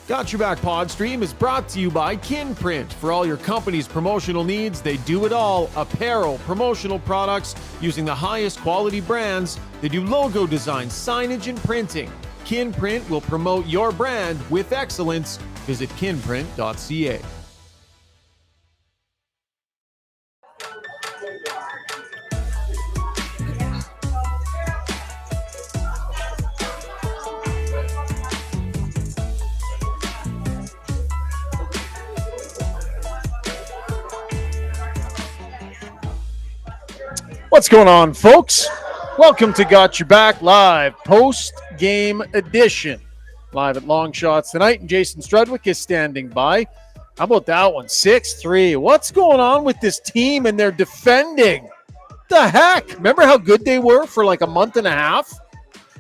Got Your Back Podstream is brought to you by Kinprint. For all your company's promotional needs, they do it all. Apparel, promotional products using the highest quality brands. They do logo design, signage, and printing. Kinprint will promote your brand with excellence. Visit kinprint.ca. What's going on, folks? Welcome to Got Your Back Live post-game edition. Live at Longshotz tonight, and Jason Strudwick is standing by. How about that one? 6-3. What's going on with this team and their defending? The heck? Remember how good they were for like a month and a half?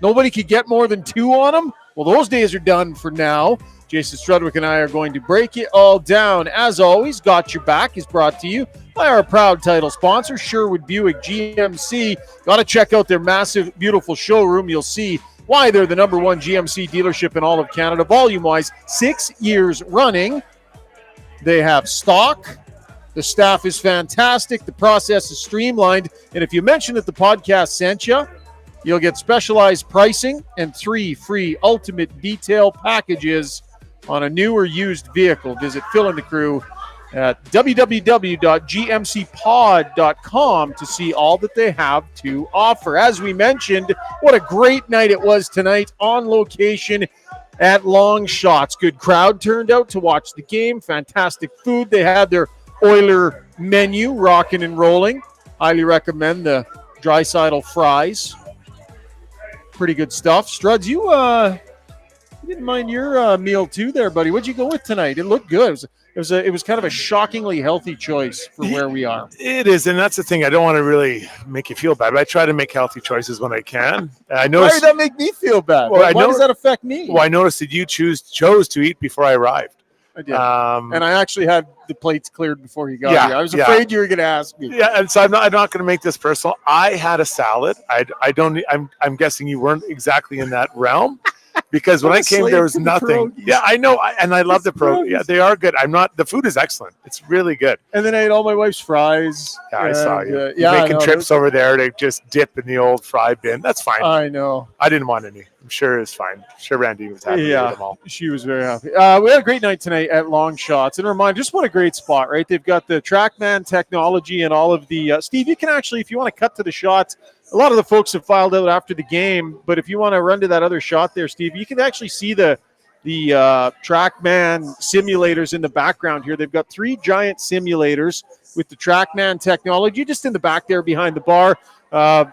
Nobody could get more than 2 on them? Well, those days are done for now. Jason Strudwick and I are going to break it all down. As always, Got Your Back is brought to you by our proud title sponsor, Sherwood Buick GMC. Got to check out their massive, beautiful showroom. You'll see why they're the #1 GMC dealership in all of Canada, volume-wise, 6 years running. They have stock. The staff is fantastic. The process is streamlined. And if you mention that the podcast sent you, you'll get specialized pricing and 3 free ultimate detail packages on a new or used vehicle. Visit Phil and the crew at www.gmcpod.com to see all that they have to offer. As we mentioned, what a great night it was tonight on location at Longshotz. Good crowd turned out to watch the game. Fantastic food. They had their Oiler menu rocking and rolling. Highly recommend the dry-sidle fries. Pretty good stuff. Struds, you didn't mind your meal too there, buddy. What'd you go with tonight? It looked good. It was kind of a shockingly healthy choice for where we are. It is, and that's the thing. I don't want to really make you feel bad, but I try to make healthy choices when I can. I noticed. Why did that make me feel bad? Well, why does that affect me? Well, I noticed that you chose to eat before I arrived. I did, and I actually had the plates cleared before you got here. I was afraid you were going to ask me. Yeah, and so I'm not going to make this personal. I had a salad. I'm guessing you weren't exactly in that realm. Because when I came, there was nothing. Yeah, I know, and I love the pierogies. Yeah, they are good. The food is excellent. It's really good. And then I ate all my wife's fries. Yeah, I saw you. You're making trips over there to just dip in the old fry bin. That's fine. I know. I didn't want any. I'm sure it's fine. I'm sure Randy was happy with them all. She was very happy. We had a great night tonight at Longshotz. And remind, just what a great spot, right? They've got the TrackMan technology and all of the Steve, you can actually, if you want to cut to the shots, a lot of the folks have filed out after the game, but if you want to run to that other shot there, Steve, you can actually see the TrackMan simulators in the background here. They've got 3 giant simulators with the TrackMan technology just in the back there behind the bar.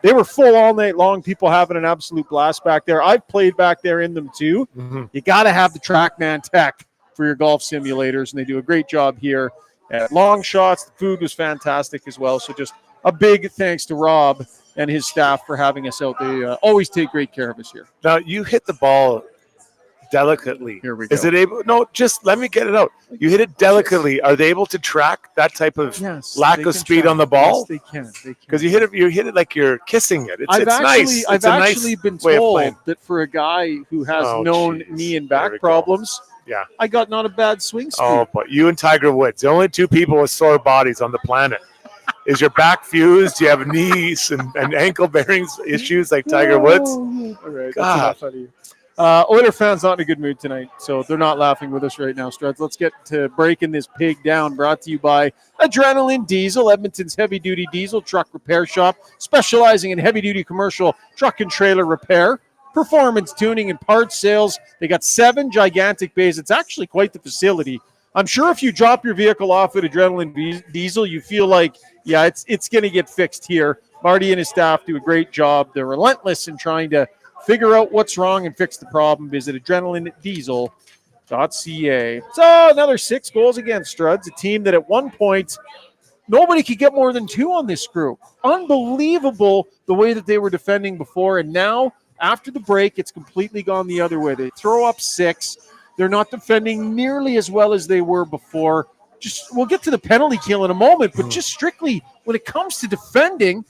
They were full all night long, people having an absolute blast back there. I've played back there in them too. Mm-hmm. You got to have the TrackMan tech for your golf simulators, and they do a great job here at Longshotz. The food was fantastic as well, so just a big thanks to Rob and his staff for having us out. They always take great care of us here. Now, you hit the ball delicately. Here we go. Is it able? No, just let me get it out. You hit it delicately. Are they able to track that type of lack of speed on the ball? Yes, they can. Because you hit it like you're kissing it. It's nice. I've actually been told that for a guy who has known knee and back problems, I got not a bad swing speed. Oh, but you and Tiger Woods, the only 2 people with sore bodies on the planet. Is your back fused? Do you have knees and ankle bearings issues like Tiger Woods? All right, that's enough out of you. Oiler fans not in a good mood tonight, so they're not laughing with us right now, Struds. Let's get to breaking this pig down, brought to you by Adrenaline Diesel, Edmonton's heavy-duty diesel truck repair shop, specializing in heavy-duty commercial truck and trailer repair, performance tuning, and parts sales. They got 7 gigantic bays. It's actually quite the facility. I'm sure if you drop your vehicle off at Adrenaline Diesel, you feel like, it's going to get fixed here. Marty and his staff do a great job. They're relentless in trying to figure out what's wrong and fix the problem. Visit adrenalinediesel.ca. So another 6 goals against Struds, a team that at one point, nobody could get more than 2 on this group. Unbelievable the way that they were defending before. And now, after the break, it's completely gone the other way. They throw up 6. They're not defending nearly as well as they were before. We'll get to the penalty kill in a moment, but just strictly when it comes to defending,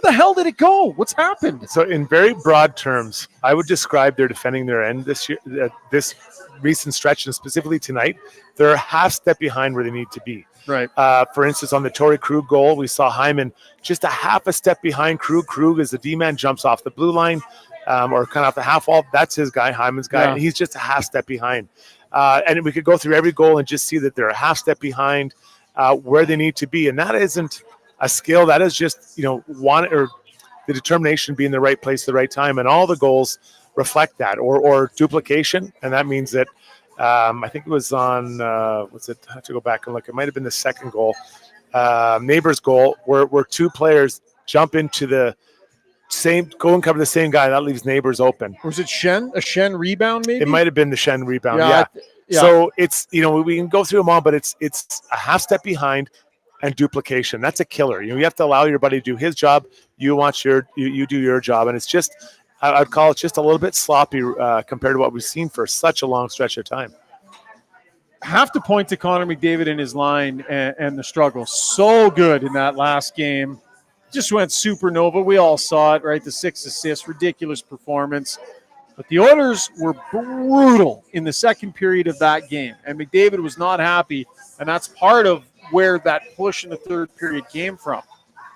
Where the hell did it go? What's happened? So in very broad terms, I would describe their defending their end this year, this recent stretch, and specifically tonight. They're a half step behind where they need to be. Right. For instance, on the Torrey Krug goal, we saw Hyman just a half a step behind Krug. Krug, as the D-man, jumps off the blue line or kind of off the half wall. That's his guy, Hyman's guy, and he's just a half step behind. And we could go through every goal and just see that they're a half step behind where they need to be. And that isn't a skill. That is just, the determination to be in the right place at the right time. And all the goals reflect that, or duplication. And that means that I think it was on, I have to go back and look. It might have been the second goal, Neighbors' goal, where two players jump into the same, go and cover the same guy. That leaves Neighbors open. Was it Shen? A Shen rebound, maybe? It might have been the Shen rebound, yeah. So it's, we can go through them all, but it's a half step behind and duplication. That's a killer. You have to allow your buddy to do his job. You do your job. And it's just, I'd call it just a little bit sloppy compared to what we've seen for such a long stretch of time. Have to point to Connor McDavid and his line and the struggle. So good in that last game. Just went supernova. We all saw it, right? The 6 assists, ridiculous performance. But the Oilers were brutal in the second period of that game. And McDavid was not happy. And that's part of where that push in the third period came from.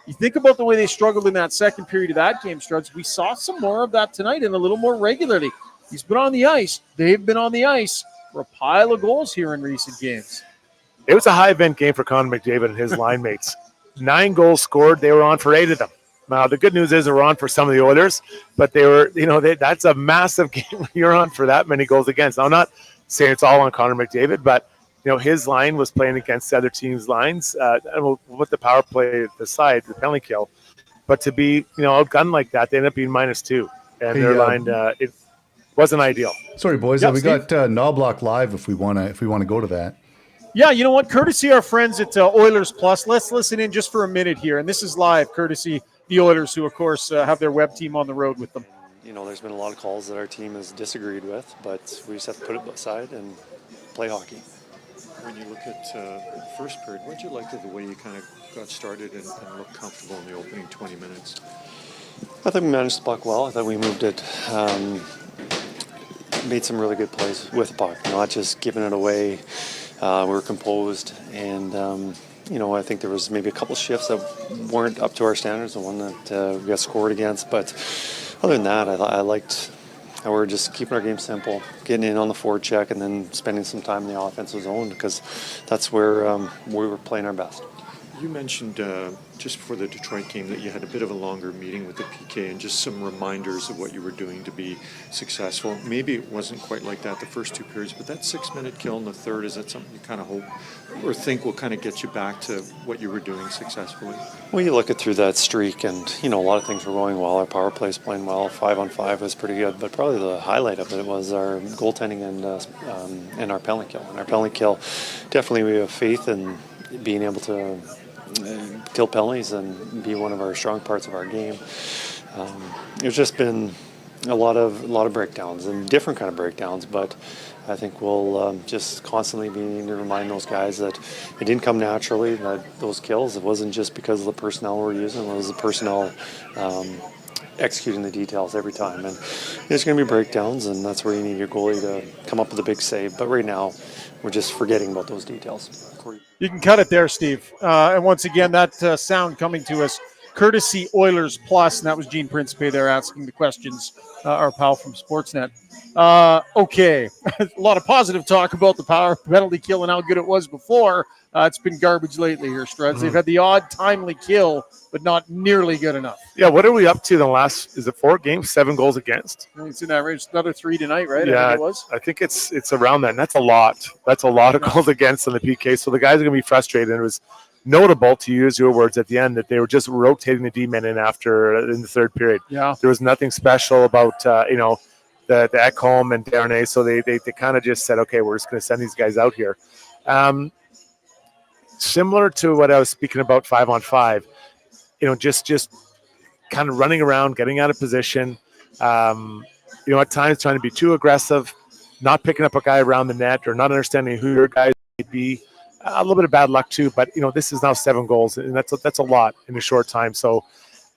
You think about the way they struggled in that second period of that game, Struds. We saw some more of that tonight and a little more regularly. He's been on the ice. They've been on the ice for a pile of goals here in recent games. It was a high-event game for Connor McDavid and his line mates. 9 goals scored. They were on for 8 of them. Now, the good news is they were on for some of the Oilers, but they were, that's a massive game when you're on for that many goals against. Now, I'm not saying it's all on Connor McDavid, but, his line was playing against the other team's lines. And we'll put the power play aside, the penalty kill. But to be, outgunned like that, they ended up being -2. And their line, it wasn't ideal. Sorry, boys. We got Knobloch live if we want to go to that. Yeah, you know what? Courtesy our friends at Oilers Plus. Let's listen in just for a minute here. And this is live, courtesy the Oilers, who, of course, have their web team on the road with them. There's been a lot of calls that our team has disagreed with, but we just have to put it aside and play hockey. When you look at the first period, what did you like of the way you kind of got started and looked comfortable in the opening 20 minutes? I think we managed the puck well. I thought we moved it, made some really good plays with the puck, not just giving it away. We were composed, and I think there was maybe a couple shifts that weren't up to our standards, the one that we got scored against. But other than that, I liked how we're just keeping our game simple, getting in on the forward check, and then spending some time in the offensive zone, because that's where we were playing our best. You mentioned just before the Detroit game that you had a bit of a longer meeting with the PK and just some reminders of what you were doing to be successful. Maybe it wasn't quite like that the first 2 periods, but that 6-minute kill in the third, is that something you kind of hope or think will kind of get you back to what you were doing successfully? Well, you look at through that streak, and a lot of things were going well. Our power play's playing well. 5-on-5 was pretty good, but probably the highlight of it was our goaltending and our penalty kill. And our penalty kill, definitely we have faith in being able to kill penalties and be one of our strong parts of our game. It's just been a lot of breakdowns and different kind of breakdowns, but I think we'll just constantly be needing to remind those guys that it didn't come naturally, that those kills, it wasn't just because of the personnel we're using, it was the personnel executing the details every time. And there's going to be breakdowns, and that's where you need your goalie to come up with a big save. But right now, we're just forgetting about those details. You can cut it there, Steve. And once again, that sound coming to us courtesy Oilers Plus, and that was Gene Principe there asking the questions, our pal from Sportsnet. Okay, a lot of positive talk about the power penalty kill and how good it was before. It's been garbage lately here, Struds. They've had the odd timely kill, but not nearly good enough. Yeah, what are we up to in the last, is it 4 games, 7 goals against? It's in that range. Another 3 tonight, right? Yeah, I think it's around that, and that's a lot. That's a lot of goals against on the PK, so the guys are going to be frustrated. And it was notable, to use your words at the end, that they were just rotating the D-men in the third period. Yeah, there was nothing special about, the Ekholm and Darnay, so they kind of just said, okay, we're just going to send these guys out here. Similar to what I was speaking about 5-on-5, just kind of running around, getting out of position, at times trying to be too aggressive, not picking up a guy around the net or not understanding who your guys may be. A little bit of bad luck too, but this is now 7 goals, and that's a lot in a short time. So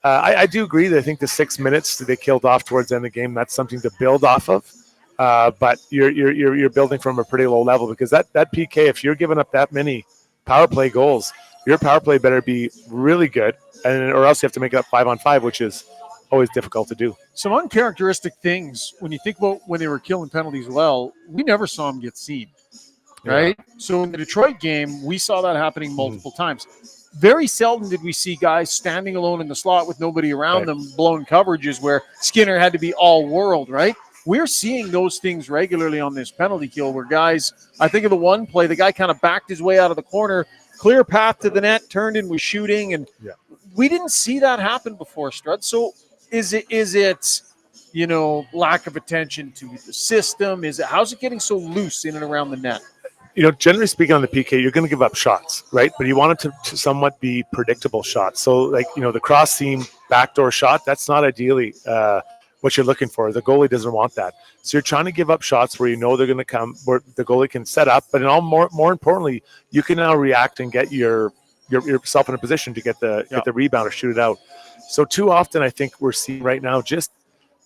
I do agree that I think the 6 minutes that they killed off towards the end of the game, that's something to build off of. But you're building from a pretty low level, because that PK, if you're giving up that many power play goals, your power play better be really good, or else you have to make it up 5-on-5, which is always difficult to do. Some uncharacteristic things when you think about when they were killing penalties well, we never saw them get seen, right? Yeah. So in the Detroit game, we saw that happening multiple times. Very seldom did we see guys standing alone in the slot with nobody around them, blowing coverages where Skinner had to be all world, right? We're seeing those things regularly on this penalty kill where guys, I think of the one play, the guy kind of backed his way out of the corner, clear path to the net, turned and was shooting, and we didn't see that happen before, Strud. So is it lack of attention to the system? How's it getting so loose in and around the net? Generally speaking, on the PK, you're going to give up shots, right? But you want it to somewhat be predictable shots. So, the cross seam backdoor shot, that's not ideally what you're looking for. The goalie doesn't want that. So you're trying to give up shots where they're going to come, where the goalie can set up. But more importantly, you can now react and get yourself in a position to get the rebound or shoot it out. So too often, I think we're seeing right now just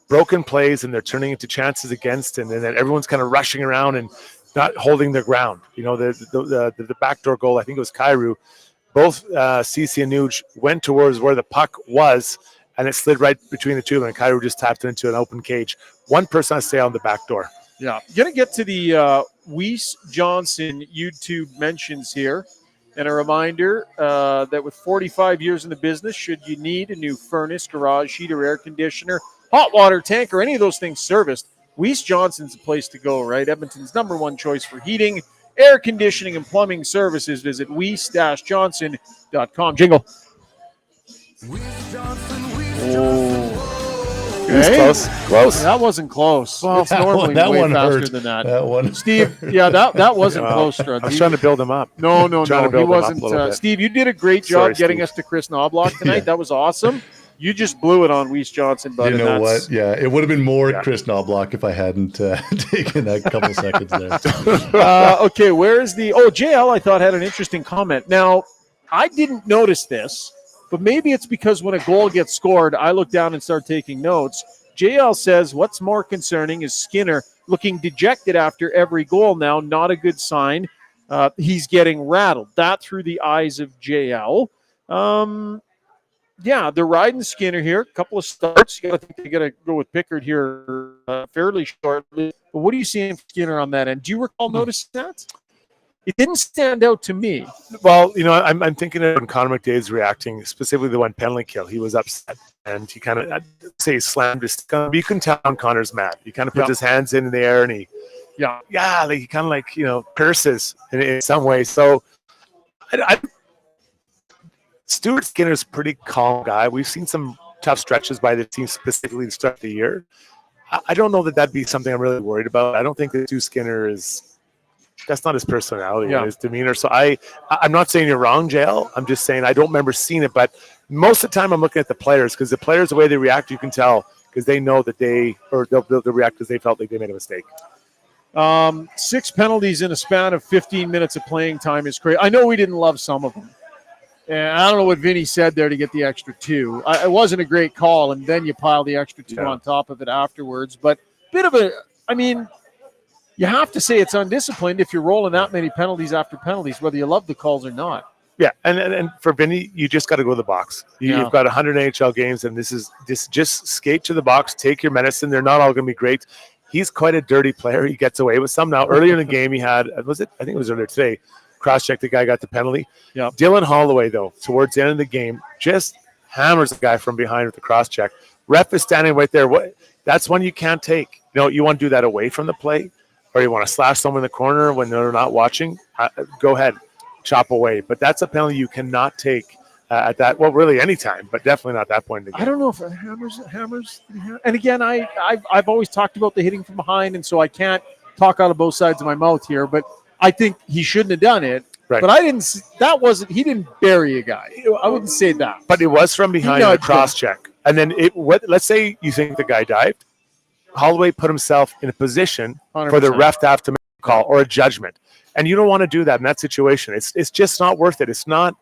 broken plays, and they're turning into chances against, and then everyone's kind of rushing around and not holding their ground. The backdoor goal, I think it was Kyrou, both Ceci and Nuge went towards where the puck was, and it slid right between the two of them, and Kyrou just tapped it into an open cage. One person has to stay on the back door. Yeah. Going to get to the Weiss Johnson YouTube mentions here. And a reminder that with 45 years in the business, should you need a new furnace, garage heater, air conditioner, hot water tank, or any of those things serviced, Weiss Johnson's the place to go, right? Edmonton's #1 choice for heating, air conditioning, and plumbing services. Visit weiss-johnson.com. Jingle. Okay. Close. That wasn't close. Well, it's normally way faster than that. That one. Steve, that wasn't close, Strud. I was trying to build him up. No. He wasn't. Steve, you did a great job getting us to Chris Knobloch tonight. That was awesome. You just blew it on Weiss Johnson, but you know what? Yeah, it would have been more Chris Knobloch if I hadn't taken that couple seconds there. Okay, where is the... Oh, JL, I thought, had an interesting comment. Now, I didn't notice this, but maybe it's because when a goal gets scored, I look down and start taking notes. JL says, what's more concerning is Skinner looking dejected after every goal now. Not a good sign. He's getting rattled. That through the eyes of JL. Yeah, they're riding Skinner here. A couple of starts. You got to think they got to go with Pickard here fairly shortly. But what do you see in Skinner on that end? Do you recall noticing that? It didn't stand out to me. Well, I'm thinking of when Connor McDade's reacting, specifically the one penalty kill. He was upset, and he kind of, I'd say, slammed his stick. You can tell Connor's mad. He kind of puts his hands in the air, and he he kind of curses in some way. So Stuart Skinner's a pretty calm guy. We've seen some tough stretches by the team, specifically to start the year. I don't know that that'd be something I'm really worried about. I don't think that Stu Skinner that's not his personality and his demeanor. So I'm not saying you're wrong, JL. I'm just saying I don't remember seeing it. But most of the time I'm looking at the players, because the players, the way they react, you can tell, because they know that they'll react because they felt like they made a mistake. 6 penalties in a span of 15 minutes of playing time is crazy. I know we didn't love some of them. And I don't know what Vinny said there to get the extra 2. It wasn't a great call, and then you pile the extra 2 on top of it afterwards. But you have to say it's undisciplined if you're rolling that many penalties after penalties, whether you love the calls or not. Yeah, and for Vinny, you just got to go to the box. You've got 100 NHL games, and this is just skate to the box, take your medicine. They're not all going to be great. He's quite a dirty player. He gets away with some. Now, earlier in the game, he had, I think it was earlier today, cross-check, the guy got the penalty. Yeah. Dylan Holloway, though, towards the end of the game, just hammers the guy from behind with the cross-check. Ref is standing right there. That's one you can't take. You want to do that away from the play, or you want to slash someone in the corner when they're not watching. Go ahead, chop away. But that's a penalty you cannot take at that. Well, really any time, but definitely not that point in the game. I don't know if it hammers. And again, I've always talked about the hitting from behind, and so I can't talk out of both sides of my mouth here, but I think he shouldn't have done it. Right. But he didn't bury a guy. I wouldn't say that. But it was from behind a cross check. And then let's say you think the guy dived. Holloway put himself in a position 100%. For the ref to have to make a call or a judgment. And you don't want to do that in that situation. It's just not worth it. It's not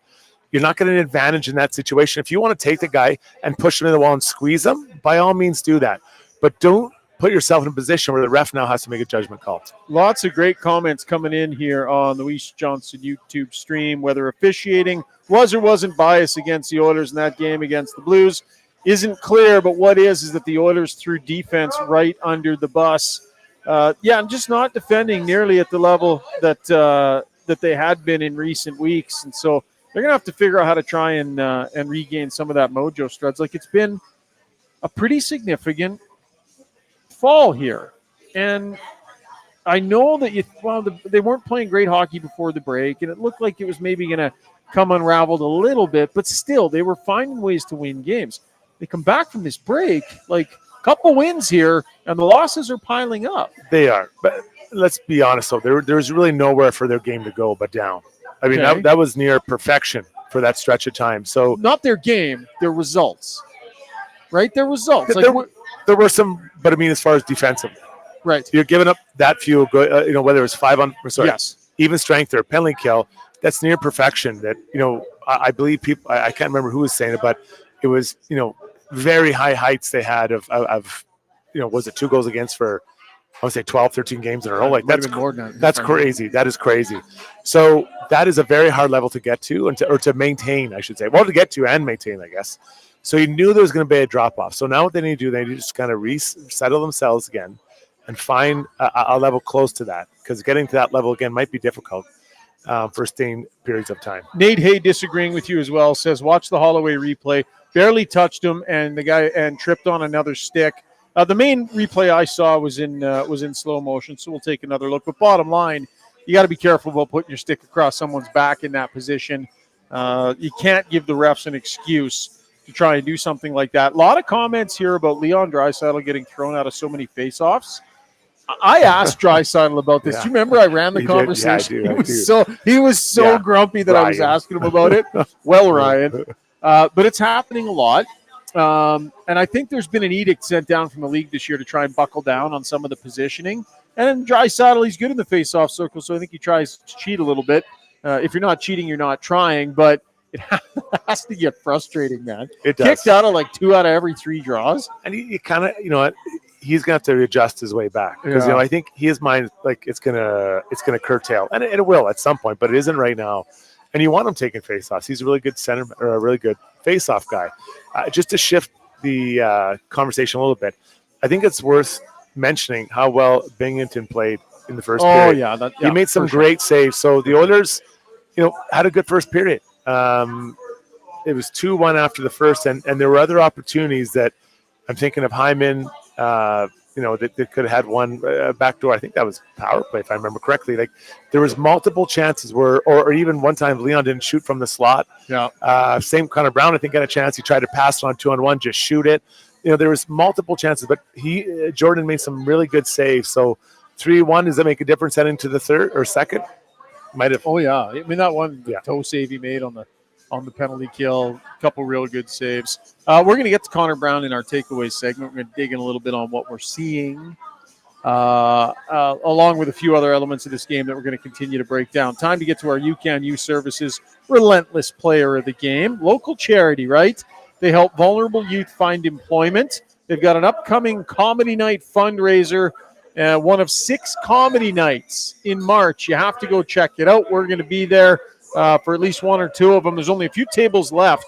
You're not getting an advantage in that situation. If you want to take the guy and push him in the wall and squeeze him, by all means do that. But don't put yourself in a position where the ref now has to make a judgment call. Lots of great comments coming in here on the Weiss Johnson YouTube stream, whether officiating was or wasn't biased against the Oilers in that game against the Blues isn't clear, but what is that the Oilers threw defense right under the bus. I'm just not defending nearly at the level that they had been in recent weeks, and so they're going to have to figure out how to try and regain some of that mojo, Struds. Like, it's been a pretty significant fall here, and I know that they weren't playing great hockey before the break, and it looked like it was maybe going to come unraveled a little bit, but still they were finding ways to win games. They come back from this break, like a couple wins here, and the losses are piling up. They are, but let's be honest though, there's really nowhere for their game to go but down. I mean, Okay. that was near perfection for that stretch of time. So Not their game, their results, right? Their results. there were some, but I mean, as far as defensive, Right. you're giving up that few, whether it was Yes. even strength or penalty kill, that's near perfection. That, I believe people, I can't remember who was saying it, but it was, very high heights they had of was it 2 goals against for, I would say 12, 13 games in a row. Like, Might have been more than that. that's crazy. That is crazy. So that is a very hard level to get to, or to maintain, I should say. Well, to get to and maintain, I guess. So you knew there was going to be a drop off. So now what they need to do, they need to just kind of resettle themselves again and find a level close to that, because getting to that level again might be difficult for sustained periods of time. Nate Hay, disagreeing with you as well, says watch the Holloway replay. Barely touched him, and the guy tripped on another stick. The main replay I saw was in slow motion, so we'll take another look. But bottom line, you got to be careful about putting your stick across someone's back in that position. You can't give the refs an excuse to try and do something like that. A lot of comments here about Leon Draisaitl getting thrown out of so many faceoffs. I asked Draisaitl about this. Yeah. Do you remember I ran the He did. conversation? Yeah, I do. He was so Yeah. grumpy that I was Ryan. asking him about it. Well, Ryan. But it's happening a lot. And I think there's been an edict sent down from the league this year to try and buckle down on some of the positioning. And Draisaitl, he's good in the face-off circle, so I think he tries to cheat a little bit. If you're not cheating, you're not trying. But it has to get frustrating, man. It does. Kicked out of like 2 out of every 3 draws. And you kind of, he's gonna have to adjust his way back, because Yeah. I think his mind, like, it's gonna curtail, and it will at some point, but it isn't right now. And you want him taking faceoffs. He's a really good center, or a really good faceoff guy. Just to shift the conversation a little bit, I think it's worth mentioning how well Binghamton played in the first period. Yeah. He made some great saves. So the Oilers, had a good first period. It was 2-1 after the first, and there were other opportunities that I'm thinking of. Hyman, that they could have had one backdoor. I think that was power play, if I remember correctly. Like, there was multiple chances where, or even one time Leon didn't shoot from the slot. Yeah. Same Connor Brown, I think, got a chance. He tried to pass it on 2-on-1, just shoot it. There was multiple chances, but Jordan made some really good saves. So 3-1, does that make a difference heading to the third or second? Might have. Oh, yeah. I mean, that one Yeah. toe save he made on the penalty kill, a couple real good saves. We're going to get to Connor Brown in our takeaway segment. We're going to dig in a little bit on what we're seeing, along with a few other elements of this game that we're going to continue to break down. Time to get to our UCAN Youth Services Relentless Player of the Game. Local charity, right? They help vulnerable youth find employment. They've got an upcoming comedy night fundraiser, one of 6 comedy nights in March. You have to go check it out. We're going to be there for at least 1 or 2 of them. There's only a few tables left,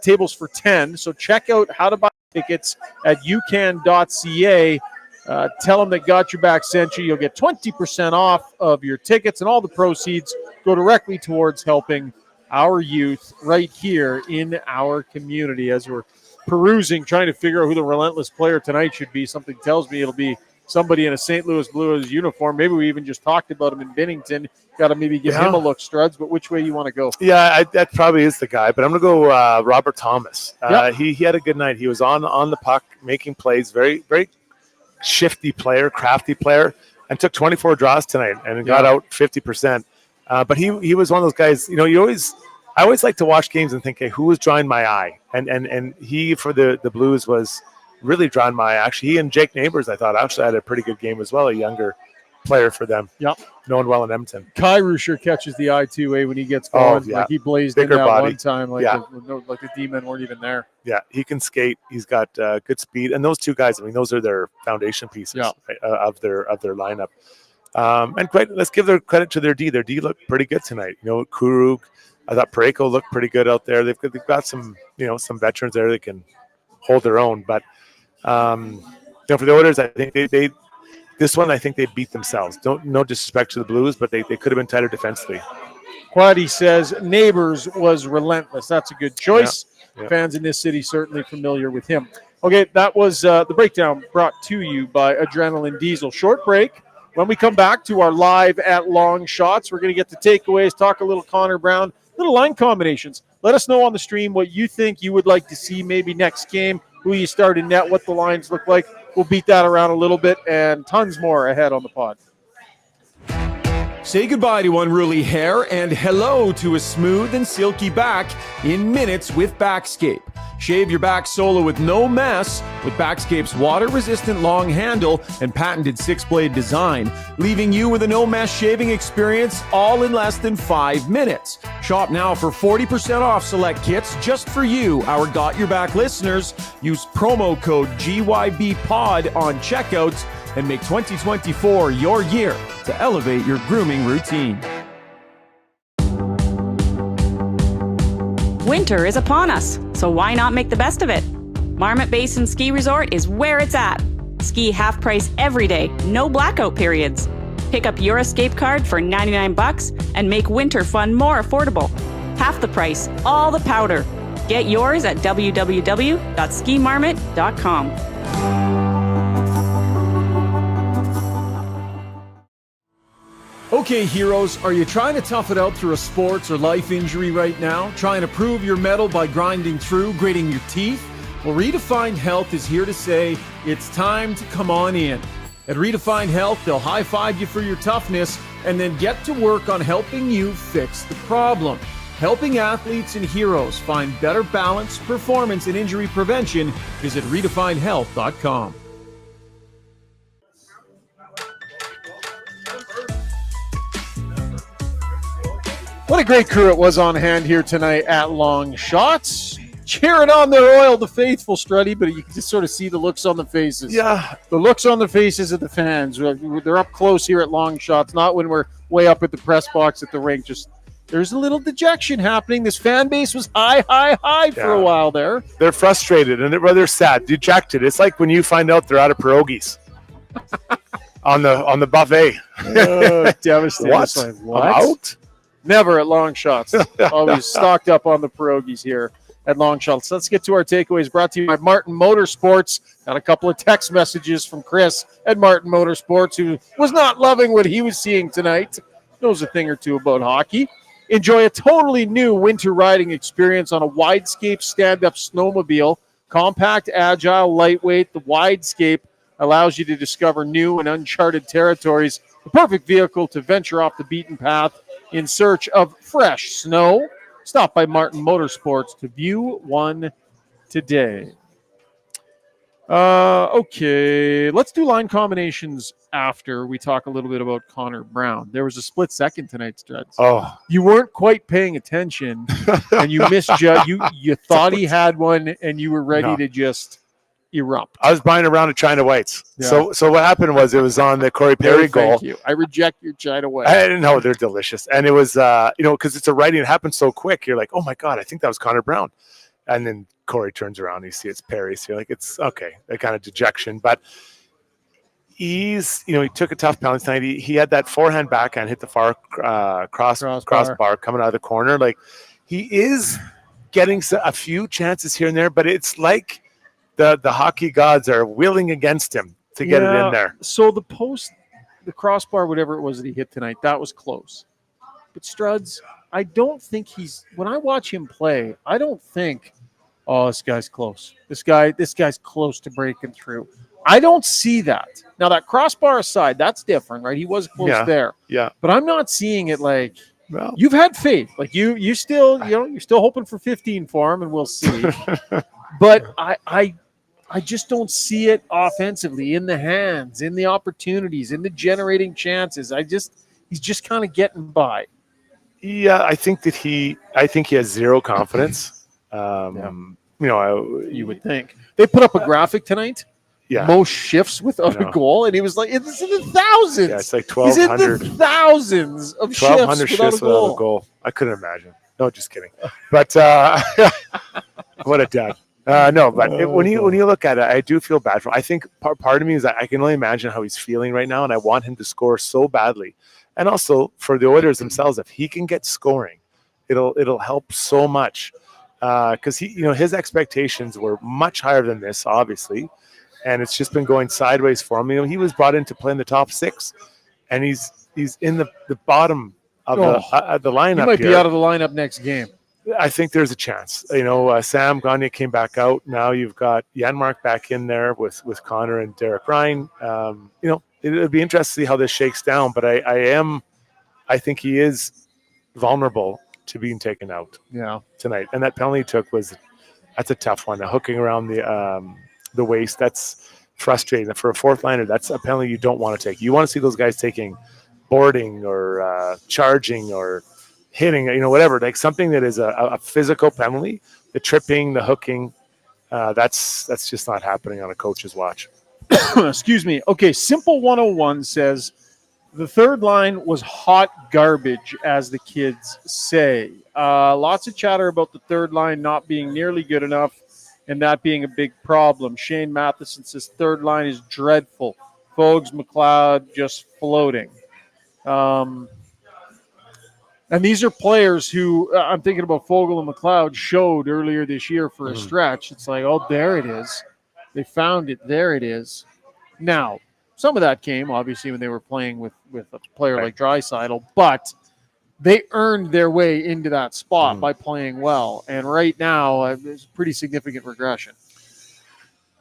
tables for 10. So check out how to buy tickets at ucan.ca. Tell them that Got Your Back sent you. You'll get 20% off of your tickets, and all the proceeds go directly towards helping our youth right here in our community. As we're perusing, trying to figure out who the relentless player tonight should be, something tells me it'll be somebody in a St. Louis Blues uniform. Maybe we even just talked about him in Bennington. Got to maybe give him a look, Struds, but which way you want to go? Yeah, that probably is the guy, but I'm going to go Robert Thomas. He had a good night. He was on the puck, making plays, very, very shifty player, crafty player, and took 24 draws tonight and got out 50%. But he was one of those guys, I always like to watch games and think, hey, who was drawing my eye? And he, for the Blues, was really drawing my eye. Actually, he and Jake Neighbors, I thought, actually had a pretty good game as well, a younger player for them. Yep. Known well in Edmonton. Kyrou sure catches the eye too, when he gets going. Yeah. Like he blazed Bigger in that body. one time, like Yeah. like the D-men weren't even there. Yeah, he can skate. He's got good speed, and those two guys. I mean, those are their foundation pieces right, of their lineup. And let's give their credit to their D. Their D looked pretty good tonight. Kurug. I thought Pareko looked pretty good out there. They've got some some veterans there that can hold their own. But for the Oilers, I think they this one I think they beat themselves. No disrespect to the Blues, but they could have been tighter defensively. Quaddy says Neighbors was relentless. That's a good choice. Yeah. Fans in this city certainly familiar with him. Okay, that was the breakdown brought to you by Adrenaline Diesel. Short break. When we come back to our live at Longshotz, we're going to get the takeaways, talk a little Connor Brown, little line combinations. Let us know on the stream what you think you would like to see maybe next game, who you start in net, what the lines look like. We'll beat that around a little bit, and tons more ahead on the pod. Say goodbye to unruly hair and hello to a smooth and silky back in minutes with Backscape. Shave your back solo with no mess with Backscape's water-resistant long handle and patented 6-blade design, leaving you with a no-mess shaving experience all in less than 5 minutes. Shop now for 40% off select kits just for you, our Got Your Back listeners. Use promo code GYBPOD on checkouts and make 2024 your year to elevate your grooming routine. Winter is upon us, so why not make the best of it? Marmot Basin Ski Resort is where it's at. Ski half price every day, no blackout periods. Pick up your escape card for $99 and make winter fun more affordable. Half the price, all the powder. Get yours at www.skimarmot.com. Okay, heroes, are you trying to tough it out through a sports or life injury right now? Trying to prove your mettle by grinding through, gritting your teeth? Well, Redefined Health is here to say it's time to come on in. At Redefined Health, they'll high-five you for your toughness and then get to work on helping you fix the problem. Helping athletes and heroes find better balance, performance, and injury prevention. Visit redefinedhealth.com. What a great crew it was on hand here tonight at Longshotz. Cheering on their oil, the faithful, Struddy, but you can just sort of see the looks on the faces. Yeah. The looks on the faces of the fans. They're up close here at Longshotz, not when we're way up at the press box at the rink. Just there's a little dejection happening. This fan base was high for a while there. They're frustrated and they're sad, dejected. It's like when you find out they're out of pierogies on the buffet. Devastating. What? Like, what? I'm out? Never at Longshotz. Always stocked up on the pierogies here at Longshotz. Let's get to our takeaways brought to you by Martin Motorsports. Got a couple of text messages from Chris at Martin Motorsports, who was not loving what he was seeing tonight. Knows a thing or two about hockey. Enjoy a totally new winter riding experience on a Widescape stand-up snowmobile. Compact, agile, lightweight, the Widescape allows you to discover new and uncharted territories. The perfect vehicle to venture off the beaten path in search of fresh snow. Stop by Martin Motorsports to view one today. Okay, let's do line combinations after we talk a little bit about Connor Brown. There was a split second tonight, Struds. Oh, You weren't quite paying attention, and you misjudged. You thought he had one, and you were ready to just erupt. I was buying a round of China Whites. Yeah. So what happened was it was on the Corey Perry goal. Thank you. I reject your China White. I didn't know they're delicious. And it was, because it's a writing, it happened so quick. You're like, oh my God, I think that was Connor Brown. And then Corey turns around and you see it's Perry. So you're like, it's okay, that kind of dejection. But he took a tough penalty tonight. He had that forehand backhand hit the far crossbar coming out of the corner. Like, he is getting a few chances here and there, but it's like the hockey gods are willing against him to get it in there. So the crossbar, whatever it was that he hit tonight, that was close. But Struds, I don't think when I watch him play, I don't think, oh, this guy's close. This guy's close to breaking through. I don't see that. Now, that crossbar aside, that's different, right? He was close there. Yeah. But I'm not seeing it like, Well, you've had faith. Like you still, you're still hoping for 15 for him, and we'll see. But I I just don't see it offensively in the hands, in the opportunities, in the generating chances. He's just kind of getting by. Yeah, I think he has zero confidence. You would think. They put up a graphic tonight. Yeah. Most shifts without a goal, and he was like, it's in the thousands. Yeah, it's like He's 1,200. in the thousands of 1,200 shifts without a goal. I couldn't imagine. No, just kidding. But what a dad. When you look at it, I do feel bad for him. I think part of me is that I can only imagine how he's feeling right now, and I want him to score so badly. And also for the Oilers themselves, if he can get scoring, it'll help so much. Because his expectations were much higher than this, obviously, and it's just been going sideways for him. He was brought in to play in the top 6, and he's in the bottom of the lineup. He might be out of the lineup next game. I think there's a chance. Sam Gagner came back out. Now you've got Janmark back in there with Connor and Derek Ryan. It'll be interesting to see how this shakes down. But I think he is vulnerable to being taken out. Tonight, and that penalty he took that's a tough one. The hooking around the waist, that's frustrating. For a fourth liner, that's a penalty you don't want to take. You want to see those guys taking boarding or charging or hitting, whatever, like something that is a physical penalty. The tripping, the hooking, that's just not happening on a coach's watch. Excuse me. Okay, Simple 101 says the third line was hot garbage, as the kids say. Lots of chatter about the third line not being nearly good enough and that being a big problem. Shane Matheson says third line is dreadful. Fogs, McLeod just floating. And these are players who I'm thinking about Fogle and McLeod showed earlier this year for a stretch. It's like, oh, there it is. They found it. There it is. Now, some of that came, obviously, when they were playing with a player like Draisaitl, but they earned their way into that spot by playing well. And right now, there's pretty significant regression.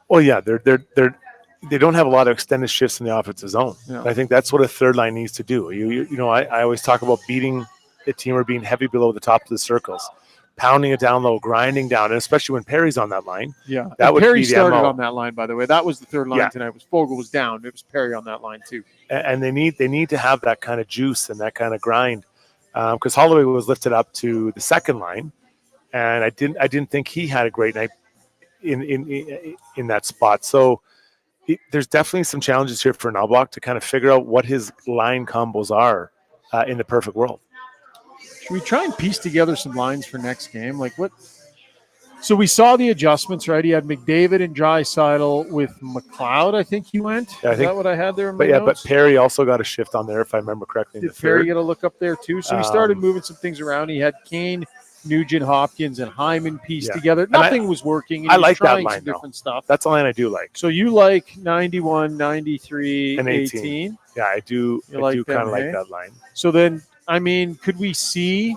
Well, yeah, they don't have a lot of extended shifts in the offensive zone. Yeah. I think that's what a third line needs to do. I always talk about beating a team or being heavy below the top of the circles, pounding it down low, grinding down, and especially when Perry's on that line. Yeah, that would Perry be started on that line, by the way. That was the third line tonight. Was Fogle was down. It was Perry on that line too. And they need to have that kind of juice and that kind of grind, because Holloway was lifted up to the second line, and I didn't think he had a great night in that spot. So there's definitely some challenges here for Knobloch to kind of figure out what his line combos are in the perfect world. Should we try and piece together some lines for next game? Like what? So we saw the adjustments, right? He had McDavid and Draisaitl with McLeod. I think he went. Yeah, Is that what I had there in my notes? But Perry also got a shift on there, if I remember correctly. Did Perry get a look up there too? So he started moving some things around. He had Kane, Nugent Hopkins, and Hyman pieced together. Nothing was working. I like that line. Different stuff. That's the line I do like. So you like 91, 93, and 18. Yeah, I do. I do kind of like that line. So then, I mean, could we see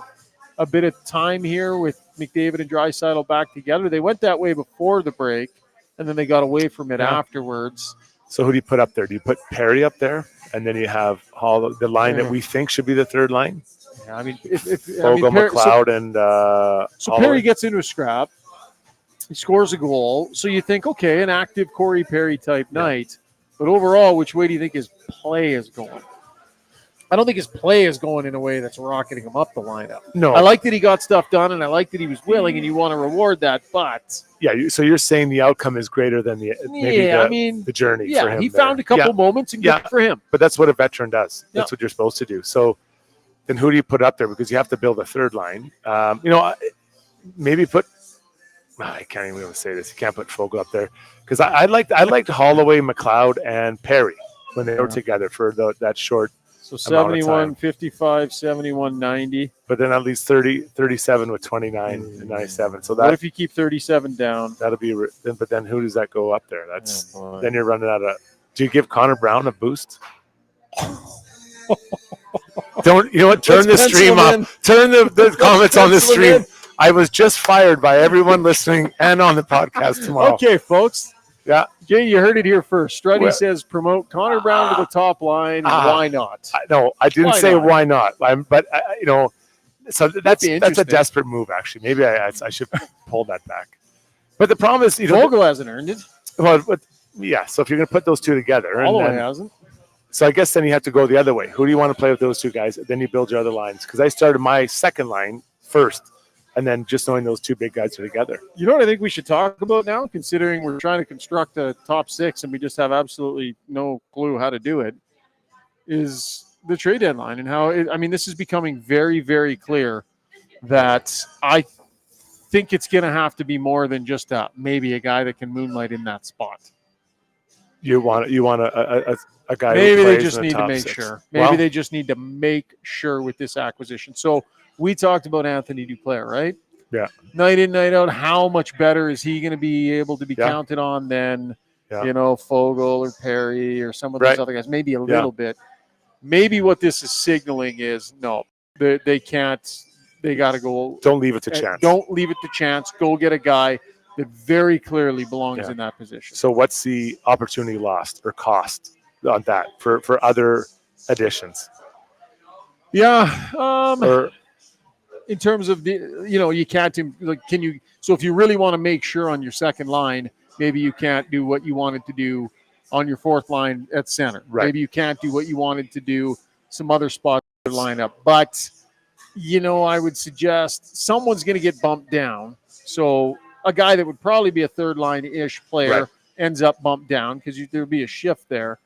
a bit of time here with McDavid and Draisaitl back together? They went that way before the break, and then they got away from it afterwards. So who do you put up there? Do you put Perry up there, and then you have the line that we think should be the third line? Yeah, I mean, Fogle, McLeod, and so Perry gets into a scrap. He scores a goal. So you think, okay, an active Corey Perry type night. But overall, which way do you think his play is going? I don't think his play is going in a way that's rocketing him up the lineup. No. I like that he got stuff done, and I like that he was willing, and you want to reward that, but... Yeah, so you're saying the outcome is greater than the journey for him. He found a couple moments, and good for him. But that's what a veteran does. That's what you're supposed to do. So then who do you put up there? Because you have to build a third line. Maybe put... I can't even say this. You can't put Fogle up there. Because I liked Holloway, McLeod, and Perry when they were together for that short... So 71, 55, 71, 90. But then at least 37 with 29 and 97. So what if you keep 37 down? That'll be. But then who does that go up there? Then you're running out of. Do you give Connor Brown a boost? Don't you know what? Turn the stream off. Turn the comments on the stream. I was just fired by everyone listening and on the podcast tomorrow. Okay, folks. Yeah. Jay, you heard it here first. Struddy says promote Connor Brown to the top line. Why not? No, I didn't say why not. So that's a desperate move, actually. Maybe I should pull that back. But the problem is, Fogle hasn't earned it. Well, yeah. So if you're going to put those two together, Holloway hasn't. So I guess then you have to go the other way. Who do you want to play with those two guys? Then you build your other lines. Because I started my second line first, and then just knowing those two big guys are together. You know what I think we should talk about now, considering we're trying to construct a top six and we just have absolutely no clue how to do it, is the trade deadline and how this is becoming very, very clear that I think it's going to have to be more than just maybe a guy that can moonlight in that spot. You want a guy. Maybe who they plays just in the need to top make six. sure. Maybe they just need to make sure with this acquisition. So we talked about Anthony Duclair, right? Yeah. Night in, night out. How much better is he going to be able to be counted on than Fogle or Perry or some of those other guys? Maybe a little bit. Maybe what this is signaling is no, they can't. They got to go. Don't leave it to chance. Don't leave it to chance. Go get a guy that very clearly belongs in that position. So what's the opportunity lost or cost on that for other additions? Yeah. Or in terms of you can't can you? So if you really want to make sure on your second line, maybe you can't do what you wanted to do on your fourth line at center. Right. Maybe you can't do what you wanted to do some other spots in the lineup. But I would suggest someone's going to get bumped down. So a guy that would probably be a third line-ish player ends up bumped down because there'll be a shift there.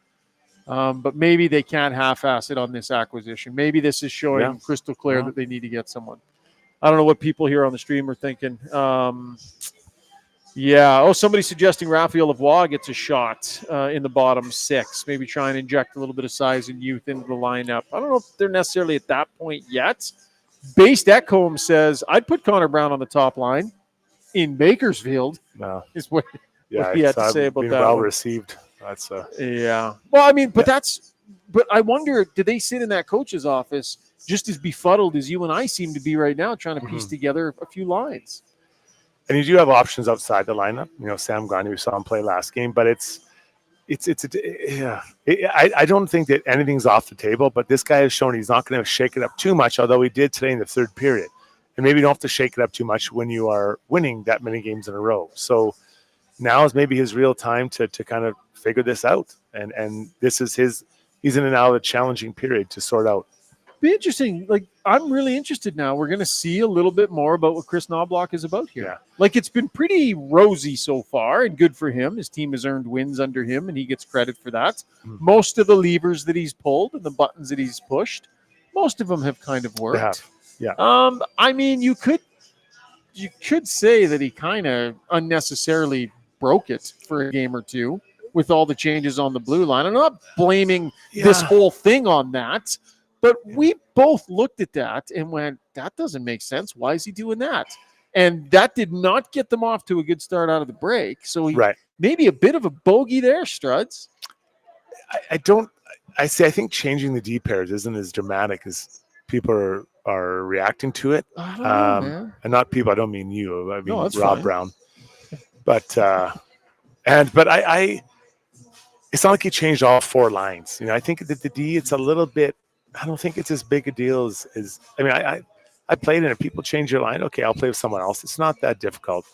But maybe they can't half-ass it on this acquisition. Maybe this is showing crystal clear that they need to get someone. I don't know what people here on the stream are thinking. Somebody's suggesting Raphael Lavoie gets a shot in the bottom six. Maybe try and inject a little bit of size and youth into the lineup. I don't know if they're necessarily at that point yet. Based Ekholm says, I'd put Connor Brown on the top line in Bakersfield. No. Is what he had to say about that. Well received. That's but I wonder, do they sit in that coach's office just as befuddled as you and I seem to be right now, trying to piece together a few lines? And you do have options outside the lineup. Sam Gagner, we saw him play last game, but I don't think that anything's off the table, but this guy has shown he's not going to shake it up too much, although he did today in the third period. And maybe you don't have to shake it up too much when you are winning that many games in a row. So now is maybe his real time to kind of figure this out. And this is he's in and out of a challenging period to sort out. Be interesting. I'm really interested now. We're going to see a little bit more about what Chris Knobloch is about here. Yeah. It's been pretty rosy so far and good for him. His team has earned wins under him, and he gets credit for that. Most of the levers that he's pulled and the buttons that he's pushed, most of them have kind of worked. They have. Yeah. You could say that he kind of unnecessarily broke it for a game or two with all the changes on the blue line. I'm not blaming this whole thing on that. But we both looked at that and went, that doesn't make sense. Why is he doing that? And that did not get them off to a good start out of the break. So maybe a bit of a bogey there, Struds. I think changing the D pairs isn't as dramatic as people are reacting to it. I don't know, man. And not people, I don't mean you. I mean Rob fine. Brown. But I it's not like he changed all four lines. I think that the D, it's a little bit. I don't think it's as big a deal as I played in it. People change your line. Okay, I'll play with someone else. It's not that difficult.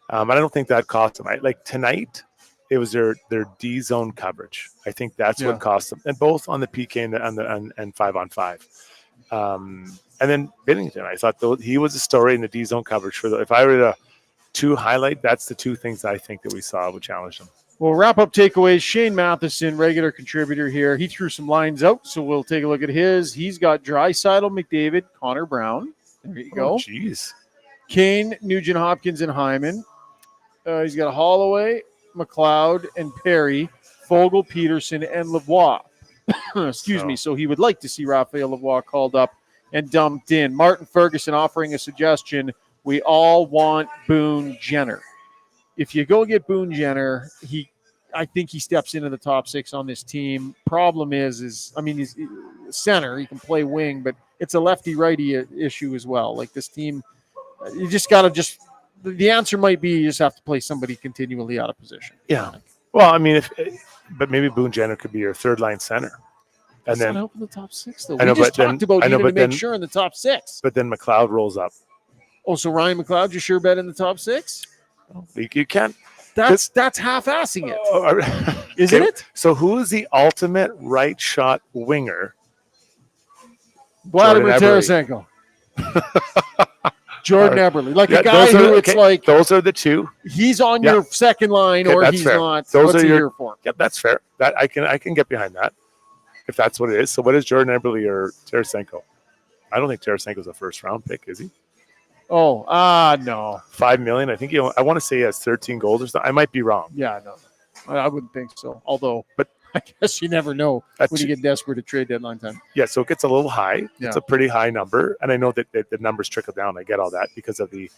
But I don't think that cost them. Tonight, it was their D zone coverage. I think that's what cost them, and both on the PK and 5-on-5. And then Binnington, I thought he was a story in the D zone coverage if I were to highlight, that's the two things I think that we saw would challenge them. We'll wrap up takeaways. Shane Matheson, regular contributor here. He threw some lines out, so we'll take a look at his. He's got Draisaitl, McDavid, Connor Brown. There you go. Jeez. Kane, Nugent Hopkins, and Hyman. He's got Holloway, McLeod, and Perry, Fogle, Peterson, and Lavoie. Excuse me. So he would like to see Raphael Lavoie called up and dumped in. Martin Ferguson offering a suggestion. We all want Boone Jenner. If you go get Boone Jenner, I think he steps into the top six on this team. Problem is he's center. He can play wing, but it's a lefty-righty issue as well. This team, you just got to the answer might be you just have to play somebody continually out of position. Yeah. Well, but maybe Boone Jenner could be your third-line center. That's not helping the top six, though. We just talked about needing to make sure in the top six. But then McLeod rolls up. Oh, so Ryan McLeod, you sure bet in the top six? You can't. That's half-assing it, isn't it? So who is the ultimate right shot winger? Vladimir Jordan Tarasenko. Jordan Eberle. Like Yeah, a guy who it's like those are the two. he's on Yeah. your second line Okay, or that's he's fair. not. Those What's are he your- here for? Yeah, that's fair. That I can get behind that if that's what it is. So what is Jordan Eberle or Tarasenko? I don't think Tarasenko's a first round pick, is he? Oh, no. $5 million. I think I want to say he has 13 goals or something. I might be wrong. Yeah, no. I wouldn't think so. Although, But I guess you never know That's- when you get desperate at trade deadline time. Yeah, so it gets a little high. Yeah. It's a pretty high number, and I know that the numbers trickle down. I get all that because of the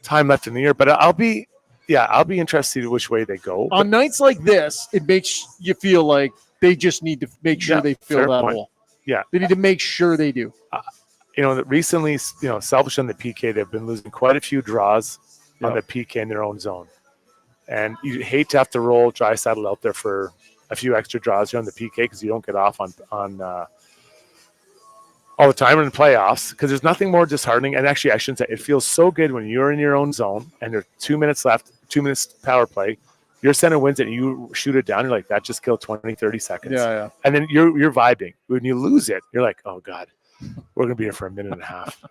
time left in the year. But I'll be interested which way they go. On nights like this, it makes you feel like they just need to make sure Yeah, they fill fair that point. hole. Yeah. They need to make sure they do. That recently, Selfish on the PK, they've been losing quite a few draws on Yeah. the PK in their own zone. And you hate to have to roll Draisaitl out there for a few extra draws here on the PK because you don't get off on all the time in the playoffs, because there's nothing more disheartening. And actually, I shouldn't say it feels so good when you're in your own zone and there's 2 minutes left, 2 minutes power play. Your center wins it and you shoot it down. You're like, that just killed 20, 30 seconds. Yeah. And then you're vibing. When you lose it, you're like, oh God, we're going to be here for a minute and a half.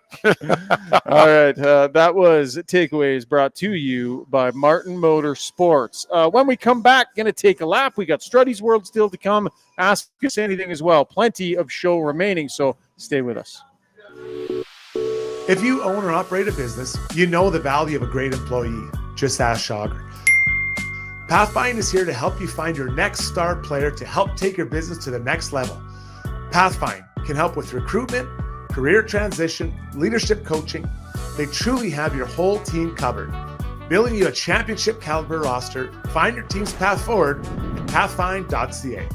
All right. That was Takeaways brought to you by Martin Motorsports. When we come back, going to take a lap. We got Struddy's World still to come. Ask us anything as well. Plenty of show remaining, so stay with us. If you own or operate a business, you know the value of a great employee. Just ask Schauger. Pathfind is here to help you find your next star player to help take your business to the next level. Pathfind can help with recruitment, career transition, leadership coaching. They truly have your whole team covered. Building you a championship caliber roster. Find your team's path forward at pathfind.ca.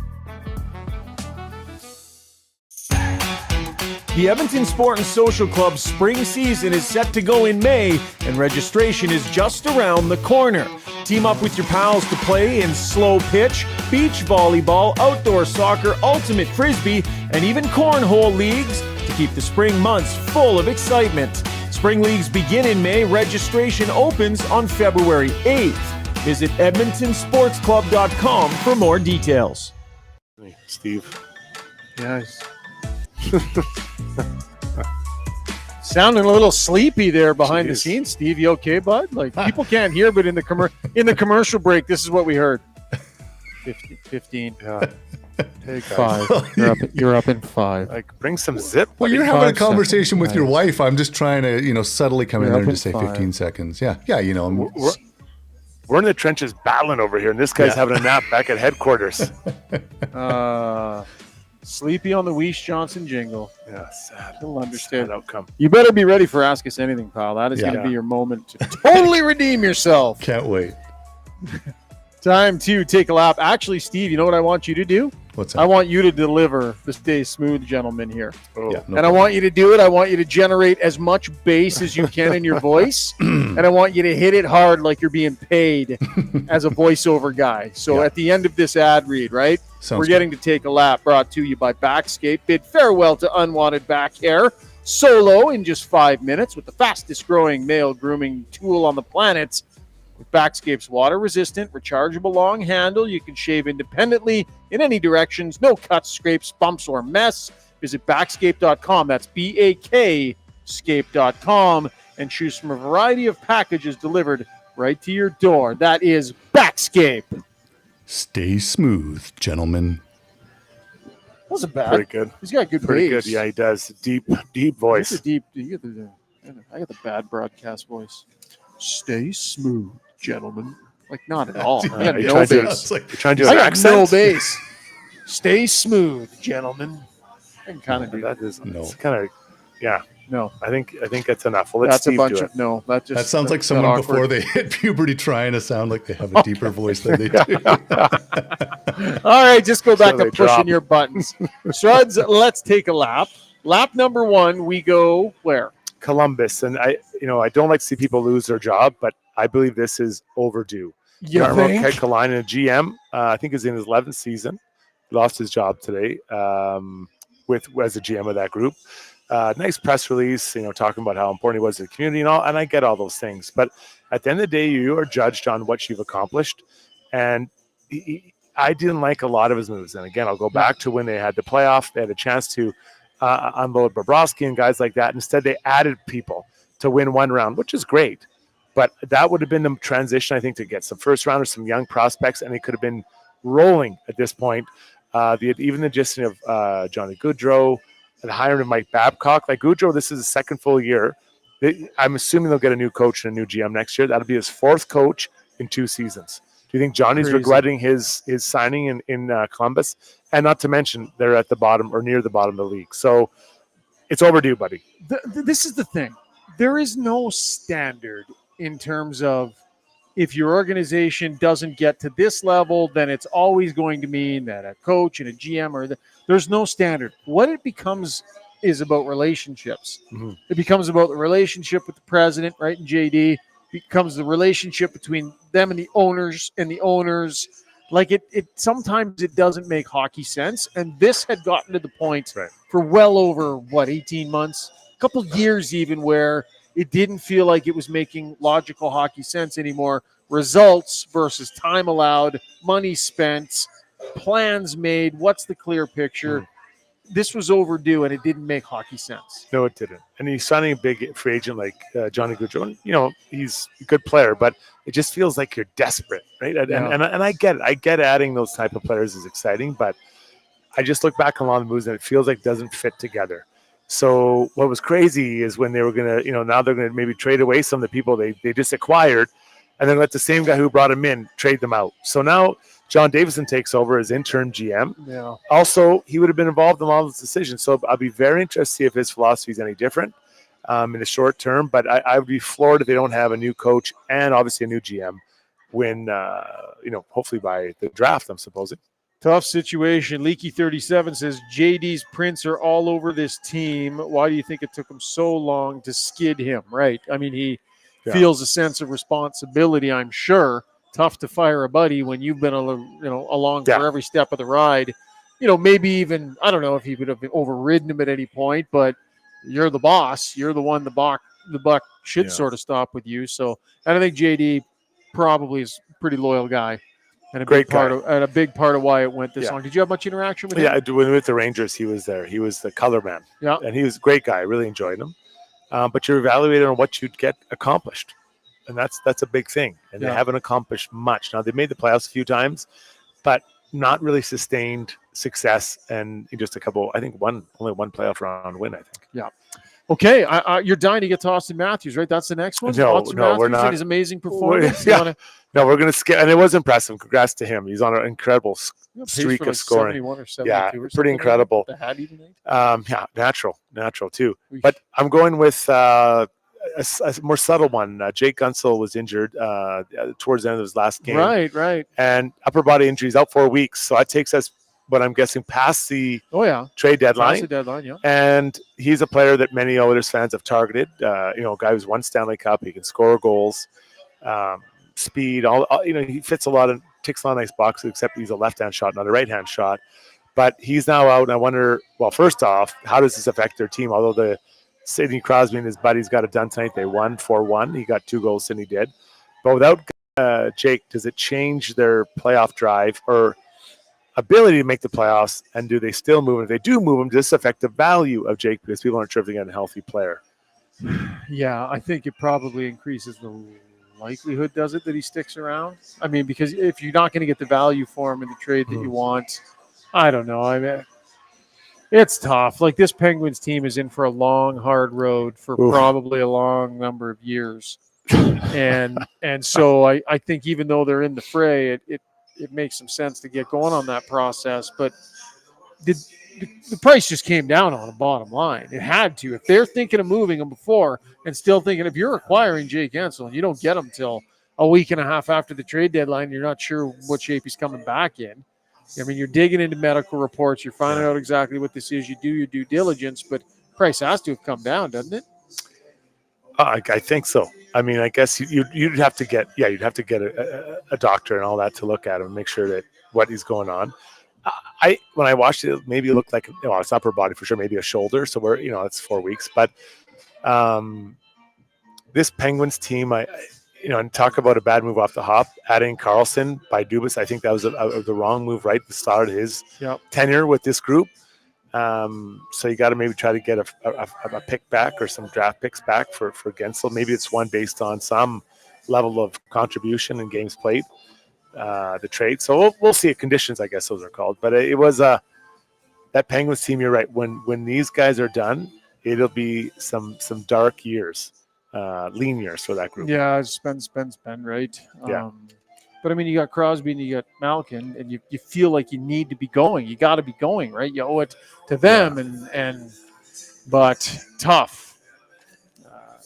The Edmonton Sport and Social Club's spring season is set to go in May, and registration is just around the corner. Team up with your pals to play in slow pitch, beach volleyball, outdoor soccer, ultimate frisbee, and even cornhole leagues to keep the spring months full of excitement. Spring leagues begin in May. Registration opens on February 8th. Visit edmontonsportsclub.com for more details. Hey, Steve. Yes. Sounding a little sleepy there behind the Jeez. scenes, Steve. You okay, bud? Like people can't hear, but in the commercial break, this is what we heard. 15. Yeah. Hey, guys. 5. You're up in 5. Like, bring some zip. Well, you're buddy. having a 5 conversation with your seconds. wife. I'm just trying to, subtly come in You're there up and in just say 5. 15 seconds. Yeah, We're in the trenches battling over here, and this guy's having a nap back at headquarters. Sleepy on the Weiss Johnson jingle. Yeah, sad. He'll understand. Sad outcome. You better be ready for Ask Us Anything, pal. That is going to be your moment to totally redeem yourself. Can't wait. Time to take a lap. Actually, Steve, you know what I want you to do? What's I that? want you to deliver the Stay Smooth gentleman here. Oh. Yeah, no And I want you to do it. I want you to generate as much bass as you can in your voice. And I want you to hit it hard like you're being paid as a voiceover guy. So Yeah. at the end of this ad read, right? Sounds We're good. getting to take a lap, brought to you by Backscape. Bid farewell to unwanted back hair solo in just 5 minutes with the fastest growing male grooming tool on the planet. With Backscape's water-resistant, rechargeable long handle, you can shave independently in any directions. No cuts, scrapes, bumps, or mess. Visit Backscape.com. That's B-A-K Scape.com and choose from a variety of packages delivered right to your door. That is Backscape. Stay smooth, gentlemen. Wasn't bad. Pretty good. He's got good Pretty bass. good. Yeah, he does. Deep It's voice. a deep. I got the bad broadcast voice. Stay smooth, gentlemen. Like not at all. I got you no tried to- bass. It's like, You're trying to do I an got accent? no bass. Stay smooth, gentlemen. I can kind of do that. That is No. it's kind of, yeah. No, I think that's enough. We'll let that's Steve a bunch do it. of no. That just that sounds like got someone awkward. before they hit puberty trying to sound like they have a deeper voice than they do. All right, just go back So they to pushing drop. your buttons. Struds, let's take a lap. Lap number 1, we go where? Columbus, and I don't like to see people lose their job, but I believe this is overdue. You Jarmo think? Kekalainen, a GM, I think is in his 11th season. Lost his job today as a GM of that group. nice press release, talking about how important he was to the community and all. And I get all those things, but at the end of the day, you are judged on what you've accomplished. And I didn't like a lot of his moves. And again, I'll go back to when they had the playoff. They had a chance to unload Bobrovsky and guys like that. Instead, they added people to win one round, which is great. But that would have been the transition, I think, to get some first rounders, some young prospects, and they could have been rolling at this point. Even the addition of Johnny Gaudreau and the hiring of Mike Babcock. Like Gaudreau, this is his second full year. I'm assuming they'll get a new coach and a new GM next year. That'll be his fourth coach in 2 seasons. Do you think Johnny's regretting his signing in Columbus? And not to mention, they're at the bottom or near the bottom of the league. So it's overdue, buddy. This is the thing. There is no standard in terms of if your organization doesn't get to this level, then it's always going to mean that a coach and a GM there's no standard. What it becomes is about relationships. Mm-hmm. It becomes about the relationship with the president, right? And JD. It becomes the relationship between them and the owners Like it sometimes it doesn't make hockey sense. And this had gotten to the point for well over 18 months, a couple years even, where it didn't feel like it was making logical hockey sense anymore. Results versus time allowed, money spent, plans made. What's the clear picture? This was overdue, and it didn't make hockey sense. No, it didn't. And he's signing a big free agent like Johnny Gaudreau. He's a good player, but it just feels like you're desperate, right? And I get it. I get adding those type of players is exciting, but I just look back on a lot of moves, and it feels like it doesn't fit together. So what was crazy is when they were going to, now they're going to maybe trade away some of the people they just acquired and then let the same guy who brought him in trade them out. So now John Davison takes over as interim GM. Yeah. Also, he would have been involved in all those decisions. So I'll be very interested to see if his philosophy is any different in the short term. But I would be floored if they don't have a new coach and obviously a new GM when, hopefully by the draft, I'm supposing. Tough situation. Leaky37 says, JD's prints are all over this team. Why do you think it took him so long to skid him? Right. I mean, he feels a sense of responsibility, I'm sure. Tough to fire a buddy when you've been along for every step of the ride. Maybe even, I don't know if he would have overridden him at any point, but you're the boss. You're the one the buck should sort of stop with you. So and I think JD probably is a pretty loyal guy. And a big part of why it went this long. Did you have much interaction with him? Yeah, with the Rangers, he was there. He was the color man. Yeah. And he was a great guy. I really enjoyed him. But you're evaluated on what you'd get accomplished. And that's a big thing. And they haven't accomplished much. Now, they made the playoffs a few times, but not really sustained success. And just only one playoff round win, I think. Yeah. Okay, you're dying to get to Austin Matthews, right? That's the next one? No, we're not. And his amazing performance? No, we're going to skip. And it was impressive. Congrats to him. He's on an incredible streak of scoring. 71 or 72 or pretty incredible. Natural too. But I'm going with a more subtle one. Jake Gunsel was injured towards the end of his last game. Right. And upper body injury. He's out 4 weeks. So that takes us, what I'm guessing, past the trade deadline. Past the deadline, yeah. And he's a player that many Oilers fans have targeted. A guy who's won Stanley Cup. He can score goals. Speed, he ticks a lot of nice boxes, except he's a left-hand shot, not a right-hand shot. But he's now out, and I wonder, well, first off, how does this affect their team? Although the Sidney Crosby and his buddies got it done tonight, they won 4-1. He got 2 goals, Sidney did. But without Jake, does it change their playoff drive or ability to make the playoffs? And do they still move him? If they do move him, does this affect the value of Jake because people aren't sure if they get a healthy player? Yeah, I think it probably increases the likelihood, does it, that he sticks around? I mean, because if you're not going to get the value for him in the trade that you want, I don't know. I mean, it's tough. Like, this Penguins team is in for a long, hard road for probably a long number of years. and so I think even though they're in the fray, it makes some sense to get going on that process. But the price just came down on the bottom line. It had to. If they're thinking of moving him before and still thinking, if you're acquiring Jake Guentzel and you don't get him till a week and a half after the trade deadline, you're not sure what shape he's coming back in. I mean, you're digging into medical reports. You're finding out exactly what this is. You do your due diligence, but price has to have come down, doesn't it? I think so. I mean, I guess you'd have to get a doctor and all that to look at him and make sure that what is going on. When I watched it, maybe it looked like it's upper body for sure, maybe a shoulder. So we're it's 4 weeks, but this Penguins team, and talk about a bad move off the hop, adding Carlson by Dubas. I think that was the wrong move right at the start of his tenure with this group. So you got to maybe try to get a pick back or some draft picks back for Gensel. Maybe it's one based on some level of contribution and games played, the trade. So we'll see. Conditions, I guess those are called. But it was that Penguins team. You're right. When these guys are done, it'll be some dark years, lean years for that group. Yeah, spend, right? Yeah. But I mean, you got Crosby and you got Malkin, and you feel like you need to be going. You got to be going, right? You owe it to them, but tough.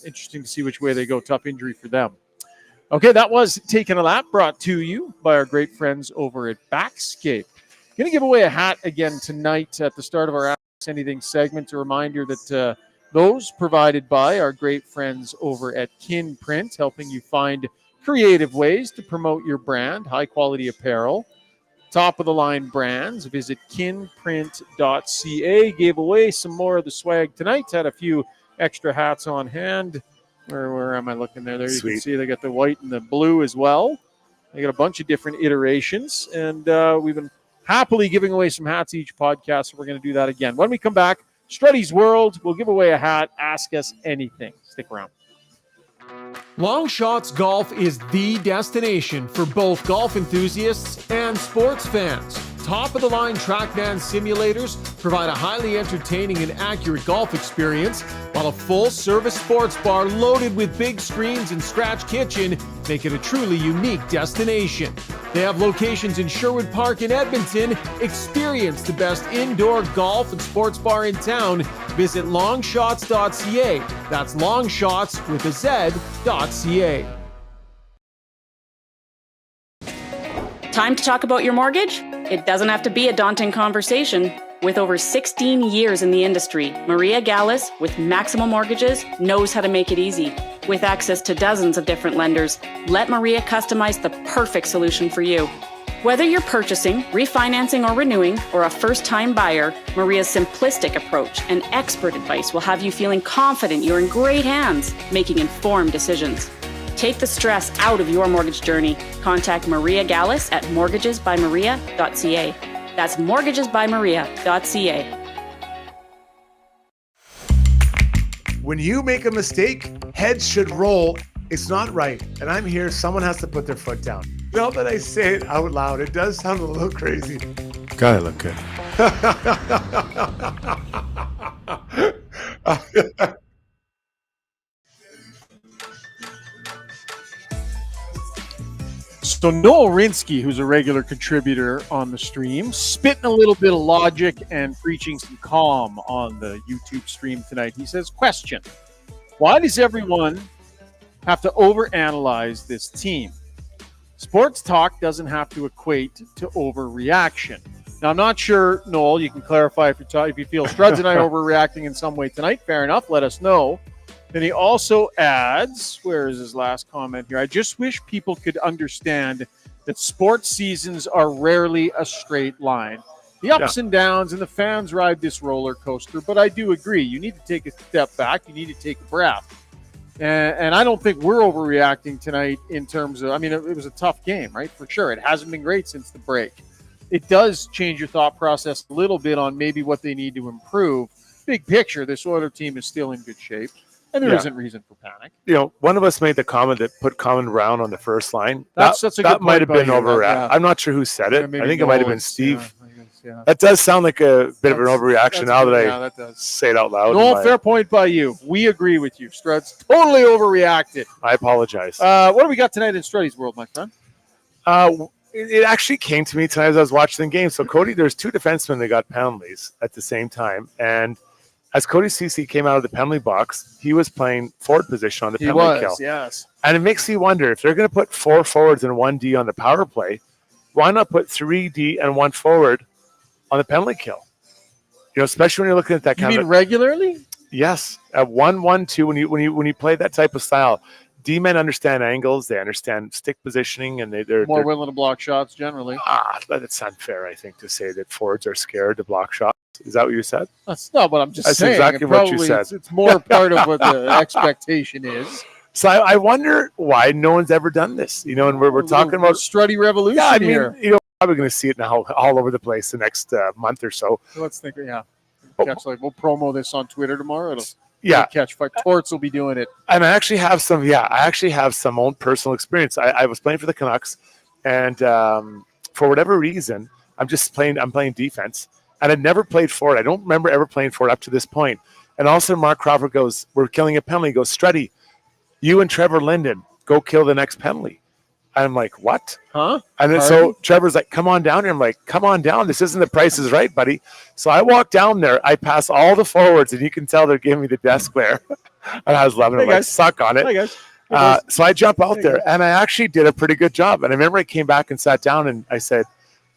Interesting to see which way they go. Tough injury for them. Okay, that was Taking a Lap, brought to you by our great friends over at Backscape. Going to give away a hat again tonight at the start of our Ask Anything segment. A reminder that those provided by our great friends over at Kin Print, helping you find creative ways to promote your brand, high-quality apparel, top-of-the-line brands. Visit kinprint.ca. Gave away some more of the swag tonight. Had a few extra hats on hand. Where am I looking there? There you can see they got the white and the blue as well. They got a bunch of different iterations, and we've been happily giving away some hats each podcast, so we're going to do that again. When we come back, Struddy's World, we'll give away a hat. Ask us anything. Stick around. Longshotz Golf is the destination for both golf enthusiasts and sports fans. Top-of-the-line TrackMan simulators provide a highly entertaining and accurate golf experience, while a full-service sports bar loaded with big screens and scratch kitchen make it a truly unique destination. They have locations in Sherwood Park and Edmonton. Experience the best indoor golf and sports bar in town. Visit longshotz.ca. That's Longshotz with a Z.ca. Time to talk about your mortgage? It doesn't have to be a daunting conversation. With over 16 years in the industry, Maria Gallus with Maximum Mortgages knows how to make it easy. With access to dozens of different lenders, let Maria customize the perfect solution for you. Whether you're purchasing, refinancing, or renewing, or a first-time buyer, Maria's simplistic approach and expert advice will have you feeling confident you're in great hands, making informed decisions. Take the stress out of your mortgage journey. Contact Maria Gallus at mortgagesbymaria.ca. That's mortgagesbymaria.ca. When you make a mistake, heads should roll. It's not right. And I'm here. Someone has to put their foot down. Now that I say it out loud, it does sound a little crazy. Gotta look good. So Noel Rinsky, who's a regular contributor on the stream, spitting a little bit of logic and preaching some calm on the YouTube stream tonight. He says, question, why does everyone have to overanalyze this team? Sports talk doesn't have to equate to overreaction. Now, I'm not sure, Noel, you can clarify if you feel Struds and I are overreacting in some way tonight. Fair enough. Let us know. Then he also adds, where is his last comment here? I just wish people could understand that sports seasons are rarely a straight line. The ups and downs, and the fans ride this roller coaster. But I do agree. You need to take a step back. You need to take a breath. And I don't think we're overreacting tonight in terms of, it was a tough game, right? For sure. It hasn't been great since the break. It does change your thought process a little bit on maybe what they need to improve. Big picture, this Oilers team is still in good shape. And there isn't reason for panic. One of us made the comment that put Colin Brown on the first line. That's a good that might have been overreaction. I'm not sure who said it. I think it might have been Steve. Yeah. That does sound like a bit of an overreaction now that I say it out loud. No, fair point by you. We agree with you. Struds totally overreacted. I apologize. What do we got tonight in Struddy's World, my friend? It actually came to me tonight as I was watching the game. So, Cody, there's two defensemen that got penalties at the same time. And as Cody Ceci came out of the penalty box, he was playing forward position on the penalty kill. Yes. And it makes me wonder, if they're going to put 4 forwards and 1 D on the power play, why not put 3 D and 1 forward on the penalty kill? Especially when you're looking at that You mean regularly? Yes, at 1-1-2 when you play that type of style, D-men understand angles, they understand stick positioning, and they're more willing to block shots generally. But it's unfair, I think, to say that forwards are scared to block shots. Is that what you said? That's not what I'm just That's saying. exactly what you said. It's more part of what the expectation is. So I wonder why no one's ever done this. You know, and we're talking about Struddy revolution. Yeah, I mean, here. you know, probably going to see it now all over the place the next month or so. Let's think. Yeah, we'll promo this on Twitter tomorrow. Yeah, catch fire. Torts will be doing it. And I actually have some. Yeah, I actually have some own personal experience. I was playing for the Canucks, and for whatever reason, I'm playing defense, and I'd never played forward. I don't remember ever playing forward up to this point. And also, Mark Crawford goes, "We're killing a penalty." He goes, "Struddy, you and Trevor Linden go kill the next penalty." I'm like, what? Huh? And then so Trevor's like, come on down here. I'm like, come on down. This isn't the Price is Right, buddy. So I walk down there. I pass all the forwards, and you can tell they're giving me the desk glare. And I was loving it. I'm like, suck on it. Hi, guys. So I jump out there, and I actually did a pretty good job. And I remember I came back and sat down, and I said,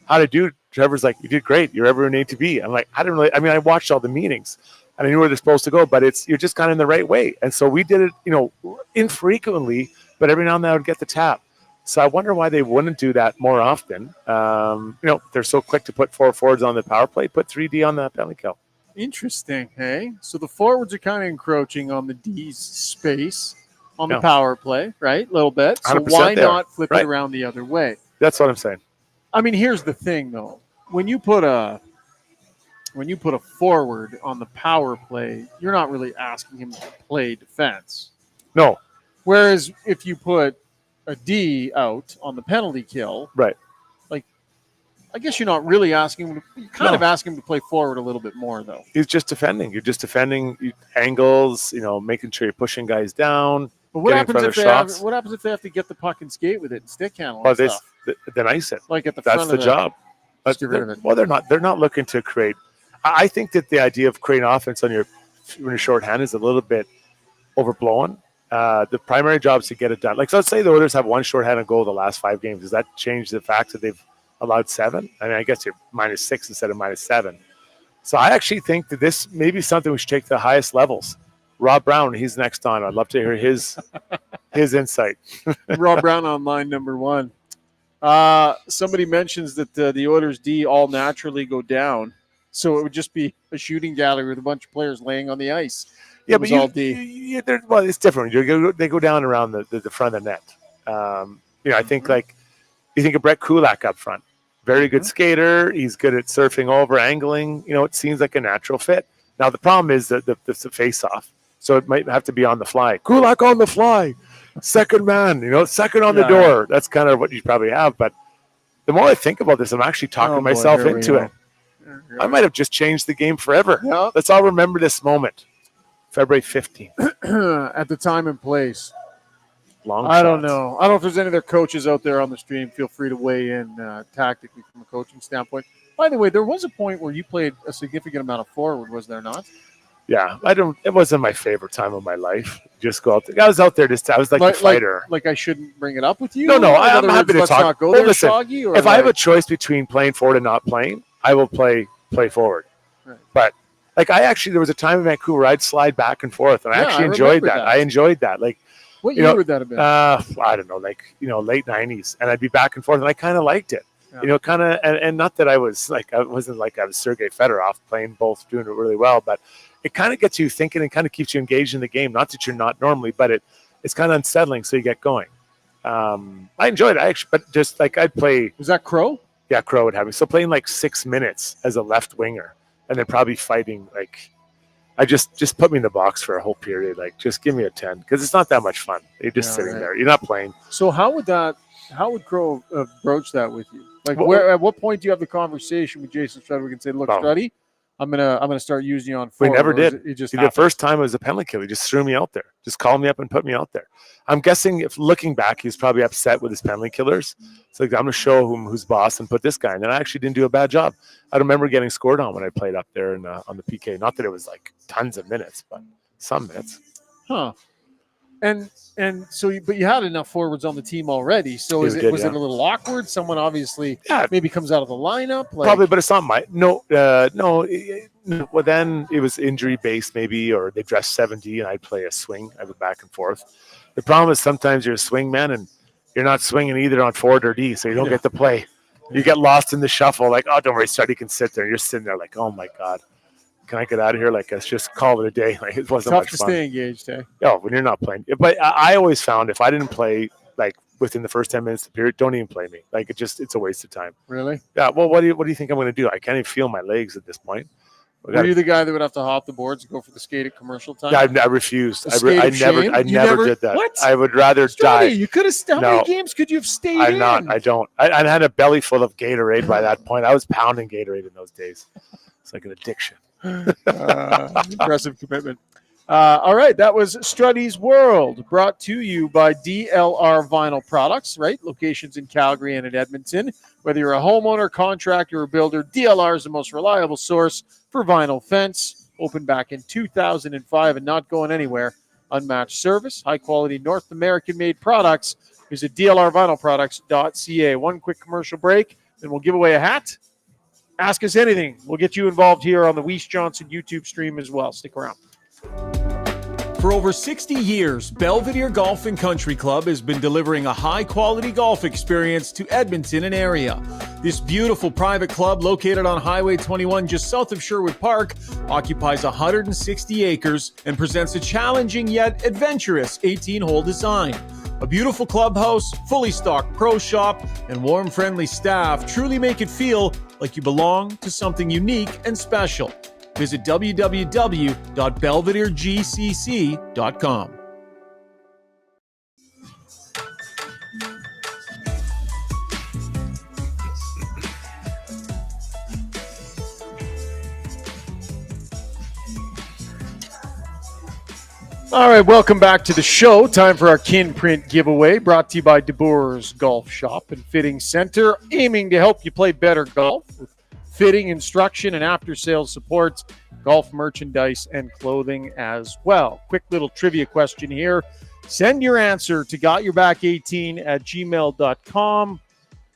how'd I do? Trevor's like, you did great. You're where you need to be. I'm like, I watched all the meetings, and I knew where they're supposed to go, but you're just kind of in the right way. And so we did it, you know, infrequently, but every now and then I would get the tap. So I wonder why they wouldn't do that more often. You know, they're so quick to put 4 forwards on the power play, put 3D on the penalty kill. Interesting, hey? So the forwards are kind of encroaching on the D's space on the power play, right? A little bit. So why not flip it around the other way? That's what I'm saying. I mean, here's the thing, though. When you put a forward on the power play, you're not really asking him to play defense. No. Whereas if you put a D out on the penalty kill, right? Like, I guess you're not really asking him. You're kind of asking him to play forward a little bit more, though. He's just defending. You're just defending angles. You know, making sure you're pushing guys down. But what happens if they have to get the puck and skate with it and stick handle? Well, then ice it. Like at the that's front the of job. Well, they're not. They're not looking to create. I think that the idea of creating offense when you're shorthanded is a little bit overblown. The primary job is to get it done. Like, so let's say the Oilers have one shorthanded goal the last 5 games. Does that change the fact that they've allowed 7? I mean, I guess you're -6 instead of -7. So I actually think that this may be something we should take to the highest levels. Rob Brown, he's next on. I'd love to hear his insight. Rob Brown on line number 1. Somebody mentions that the Oilers D all naturally go down. So it would just be a shooting gallery with a bunch of players laying on the ice. Yeah, but it's different. They go down around the front of the net. You know, I think like you think of Brett Kulak up front. Very good skater. He's good at surfing over, angling. You know, it seems like a natural fit. Now the problem is the face-off. So it might have to be on the fly. Kulak on the fly. Second man, you know, second on the door. That's kind of what you probably have. But the more I think about this, I'm actually talking myself into it. I might have just changed the game forever. Yeah. Let's all remember this moment. February 15th. At the time and place. Longshotz. I don't know. I don't know if there's any other coaches out there on the stream. Feel free to weigh in tactically from a coaching standpoint. By the way, there was a point where you played a significant amount of forward, was there not? Yeah, it wasn't my favorite time of my life. Just go out there. I was out there I was like the fighter. Like I shouldn't bring it up with you? No, I'm happy to talk. Not go there, listen, Shoggy, or if I have a choice between playing forward and not playing, I will play forward. Right. But like there was a time in Vancouver I'd slide back and forth, and I actually enjoyed that. I enjoyed that. Like, what year would that have been? I don't know, like late 90s, and I'd be back and forth, and I kind of liked it. Yeah. You know, kind of, and not that I wasn't like I was Sergei Fedorov playing both, doing it really well, but it kind of gets you thinking and kind of keeps you engaged in the game. Not that you're not normally, but it's kind of unsettling, so you get going. I enjoyed it, but just like I'd play. Was that Crow? Yeah, Crow would have me. So playing like 6 minutes as a left winger, and then probably fighting like, I just put me in the box for a whole period. Like, just give me a 10 because it's not that much fun. You're just sitting there. You're not playing. So how would Crow broach that with you? Like, at what point do you have the conversation with Jason Strudwick and say, "Look, Struddy, I'm gonna start using you on forward"? We never did. The first time it was a penalty kill. He just threw me out there. Just called me up and put me out there. I'm guessing if looking back, he's probably upset with his penalty killers. So like, I'm gonna show him who's boss and put this guy. And then I actually didn't do a bad job. I remember getting scored on when I played up there on the PK. Not that it was like tons of minutes, but some minutes. Huh. And so, but you had enough forwards on the team already. So was it a little awkward? Someone obviously maybe comes out of the lineup. Probably, but it's not my no. Well, then it was injury based maybe, or they dressed 70 and I'd play a swing. I go back and forth. The problem is sometimes you're a swing man and you're not swinging either on forward or D, so you don't get to play. You get lost in the shuffle. Like, oh, don't worry, Strud, you can sit there. You're sitting there like, oh my God, can I get out of here? Like, let's just call it a day. Like, it wasn't Tough much to fun. stay engaged, eh? Oh, when you're not playing. But I always found if I didn't play like within the first 10 minutes of the period, don't even play me. Like, it's a waste of time. Really? Yeah. Well, what do you think I'm going to do? I can't even feel my legs at this point. Were you the guy that would have to hop the boards and go for the skate at commercial time? Yeah, I refused. I never did that. What? I would rather die. You could have. How many games could you have stayed I'm in? not. I don't. I had a belly full of Gatorade by that point. I was pounding Gatorade in those days. It's like an addiction. Impressive commitment. All right, that was Struddy's World, brought to you by DLR Vinyl Products, right? Locations in Calgary and in Edmonton. Whether you're a homeowner, contractor, or builder, DLR is the most reliable source for vinyl fence. Opened back in 2005 and not going anywhere. Unmatched service, high-quality North American-made products. Visit dlrvinylproducts.ca. One quick commercial break, then we'll give away a hat. Ask us anything. We'll get you involved here on the Weiss Johnson YouTube stream as well. Stick around. For over 60 years, Belvedere Golf and Country Club has been delivering a high-quality golf experience to Edmonton and area. This beautiful private club, located on Highway 21 just south of Sherwood Park, occupies 160 acres and presents a challenging yet adventurous 18-hole design. A beautiful clubhouse, fully stocked pro shop, and warm, friendly staff truly make it feel like you belong to something unique and special. Visit www.belvederegcc.com. All right, welcome back to the show. Time for our Kin Print giveaway, brought to you by DeBoer's Golf Shop and Fitting Center, aiming to help you play better golf with fitting, instruction, and after-sales support, golf merchandise, and clothing as well. Quick little trivia question here. Send your answer to gotyourback18@gmail.com,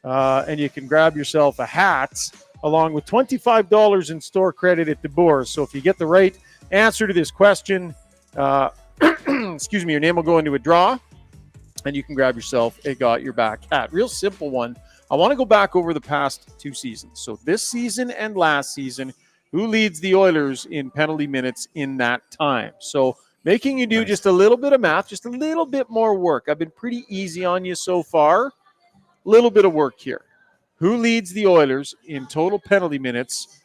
and you can grab yourself a hat along with $25 in store credit at DeBoer's. So if you get the right answer to this question, excuse me, your name will go into a draw, and you can grab yourself a Got Your Back hat. Real simple one. I want to go back over the past two seasons. So this season and last season, who leads the Oilers in penalty minutes in that time? So making you do just a little bit of math, just a little bit more work. I've been pretty easy on you so far. Little bit of work here. Who leads the Oilers in total penalty minutes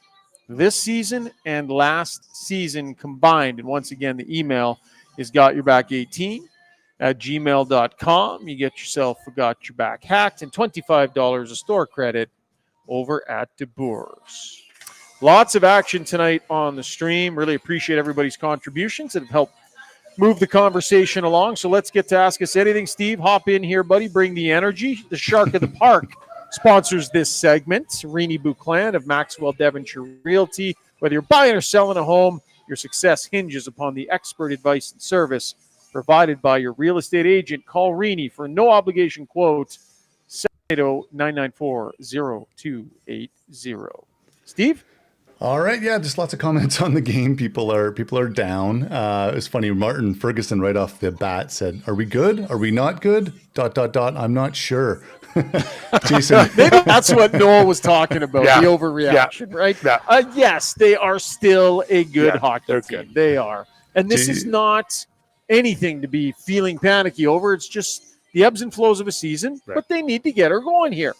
this season and last season combined? And once again, the email is gotyourback18@gmail.com. You get yourself a Got Your Back hat and $25 of store credit over at DeBoer's. Lots of action tonight on the stream. Really appreciate everybody's contributions that have helped move the conversation along. So let's get to Ask Us Anything. Steve, hop in here, buddy. Bring the energy. The Shark of the Park sponsors this segment. Renee Buclan of Maxwell Devonshire Realty. Whether you're buying or selling a home, your success hinges upon the expert advice and service provided by your real estate agent. Call Renee for a no-obligation quote, 780-994-0280. Steve? All right, yeah, just lots of comments on the game. People are down. It's funny. Martin Ferguson right off the bat said, "Are we good? Are we not good? ... I'm not sure." Jason, maybe that's what Noel was talking about. The overreaction, right? Yeah. Yes, they are still a good hockey they're team. good. They are, and this is not anything to be feeling panicky over. It's just the ebbs and flows of a season, but they need to get her going here.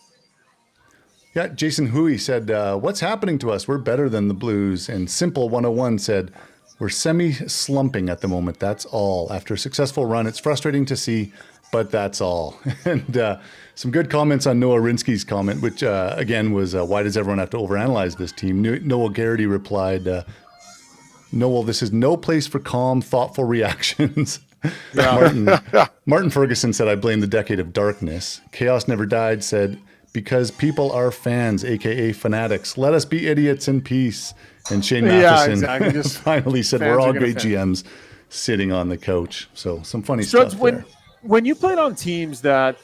Yeah, Jason Hui said, "What's happening to us? We're better than the Blues." And Simple 101 said, "We're semi-slumping at the moment. That's all. After a successful run, it's frustrating to see, but that's all." And some good comments on Noah Rinsky's comment, which again was, "Why does everyone have to overanalyze this team?" Noel Garrity replied, "Noel, this is no place for calm, thoughtful reactions." Martin Ferguson said, "I blame the decade of darkness." Chaos Never Died said, "Because people are fans, a.k.a. fanatics. Let us be idiots in peace." And Shane Matheson Just finally said, "We're all great GMs sitting on the couch." So some funny stuff there. When you played on teams that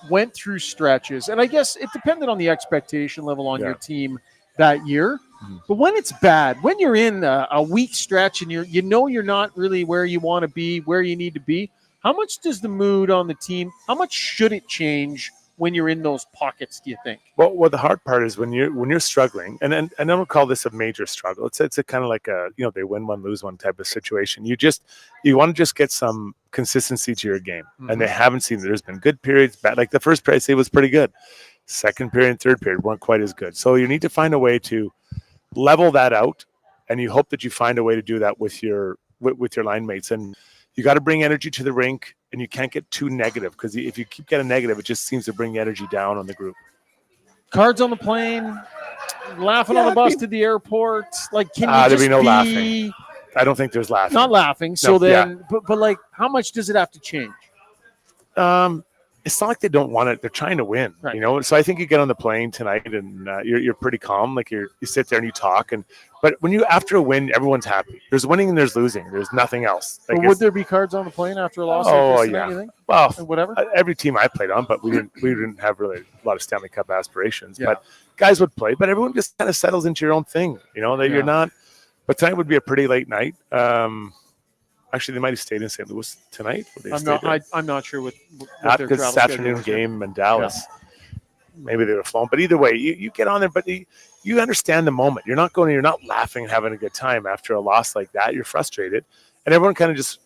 went through stretches, and I guess it depended on the expectation level on your team that year, but when it's bad, when you're in a weak stretch and you're not really where you want to be, where you need to be, How much does the mood on the team, how much should it change when you're in those pockets, do you think? Well, the hard part is when you're struggling, and I don't call this a major struggle. It's a kind of like a, they win one, lose one type of situation. You want to just get some consistency to your game, and they haven't seen that. There's been good periods, bad. Like the first period, I say, was pretty good. Second period and third period weren't quite as good. So you need to find a way to level that out, and you hope that you find a way to do that with your line mates. And you got to bring energy to the rink, and you can't get too negative, because if you keep getting negative, it just seems to bring energy down on the group. Cards on the plane, laughing on the bus to the airport. Like, can you there'd just be no laughing. I don't think there's laughing. Not laughing. So but like, how much does it have to change? It's not like they don't want it. They're trying to win, right. So I think you get on the plane tonight, and you're pretty calm. Like you sit there and you talk, but when after a win, everyone's happy. There's winning and there's losing. There's nothing else. Like, would there be cards on the plane after a loss? Oh yeah. You think? Well, whatever. Every team I played on, but we didn't have really a lot of Stanley Cup aspirations. Yeah. But guys would play, but everyone just kind of settles into your own thing. That you're not. But tonight would be a pretty late night. Actually, they might have stayed in St. Louis tonight. I'm not sure what their because it's afternoon game in Dallas. Yeah. Maybe they were flown. But either way, you get on there, but you understand the moment. You're not laughing and having a good time after a loss like that. You're frustrated. And everyone kind of just,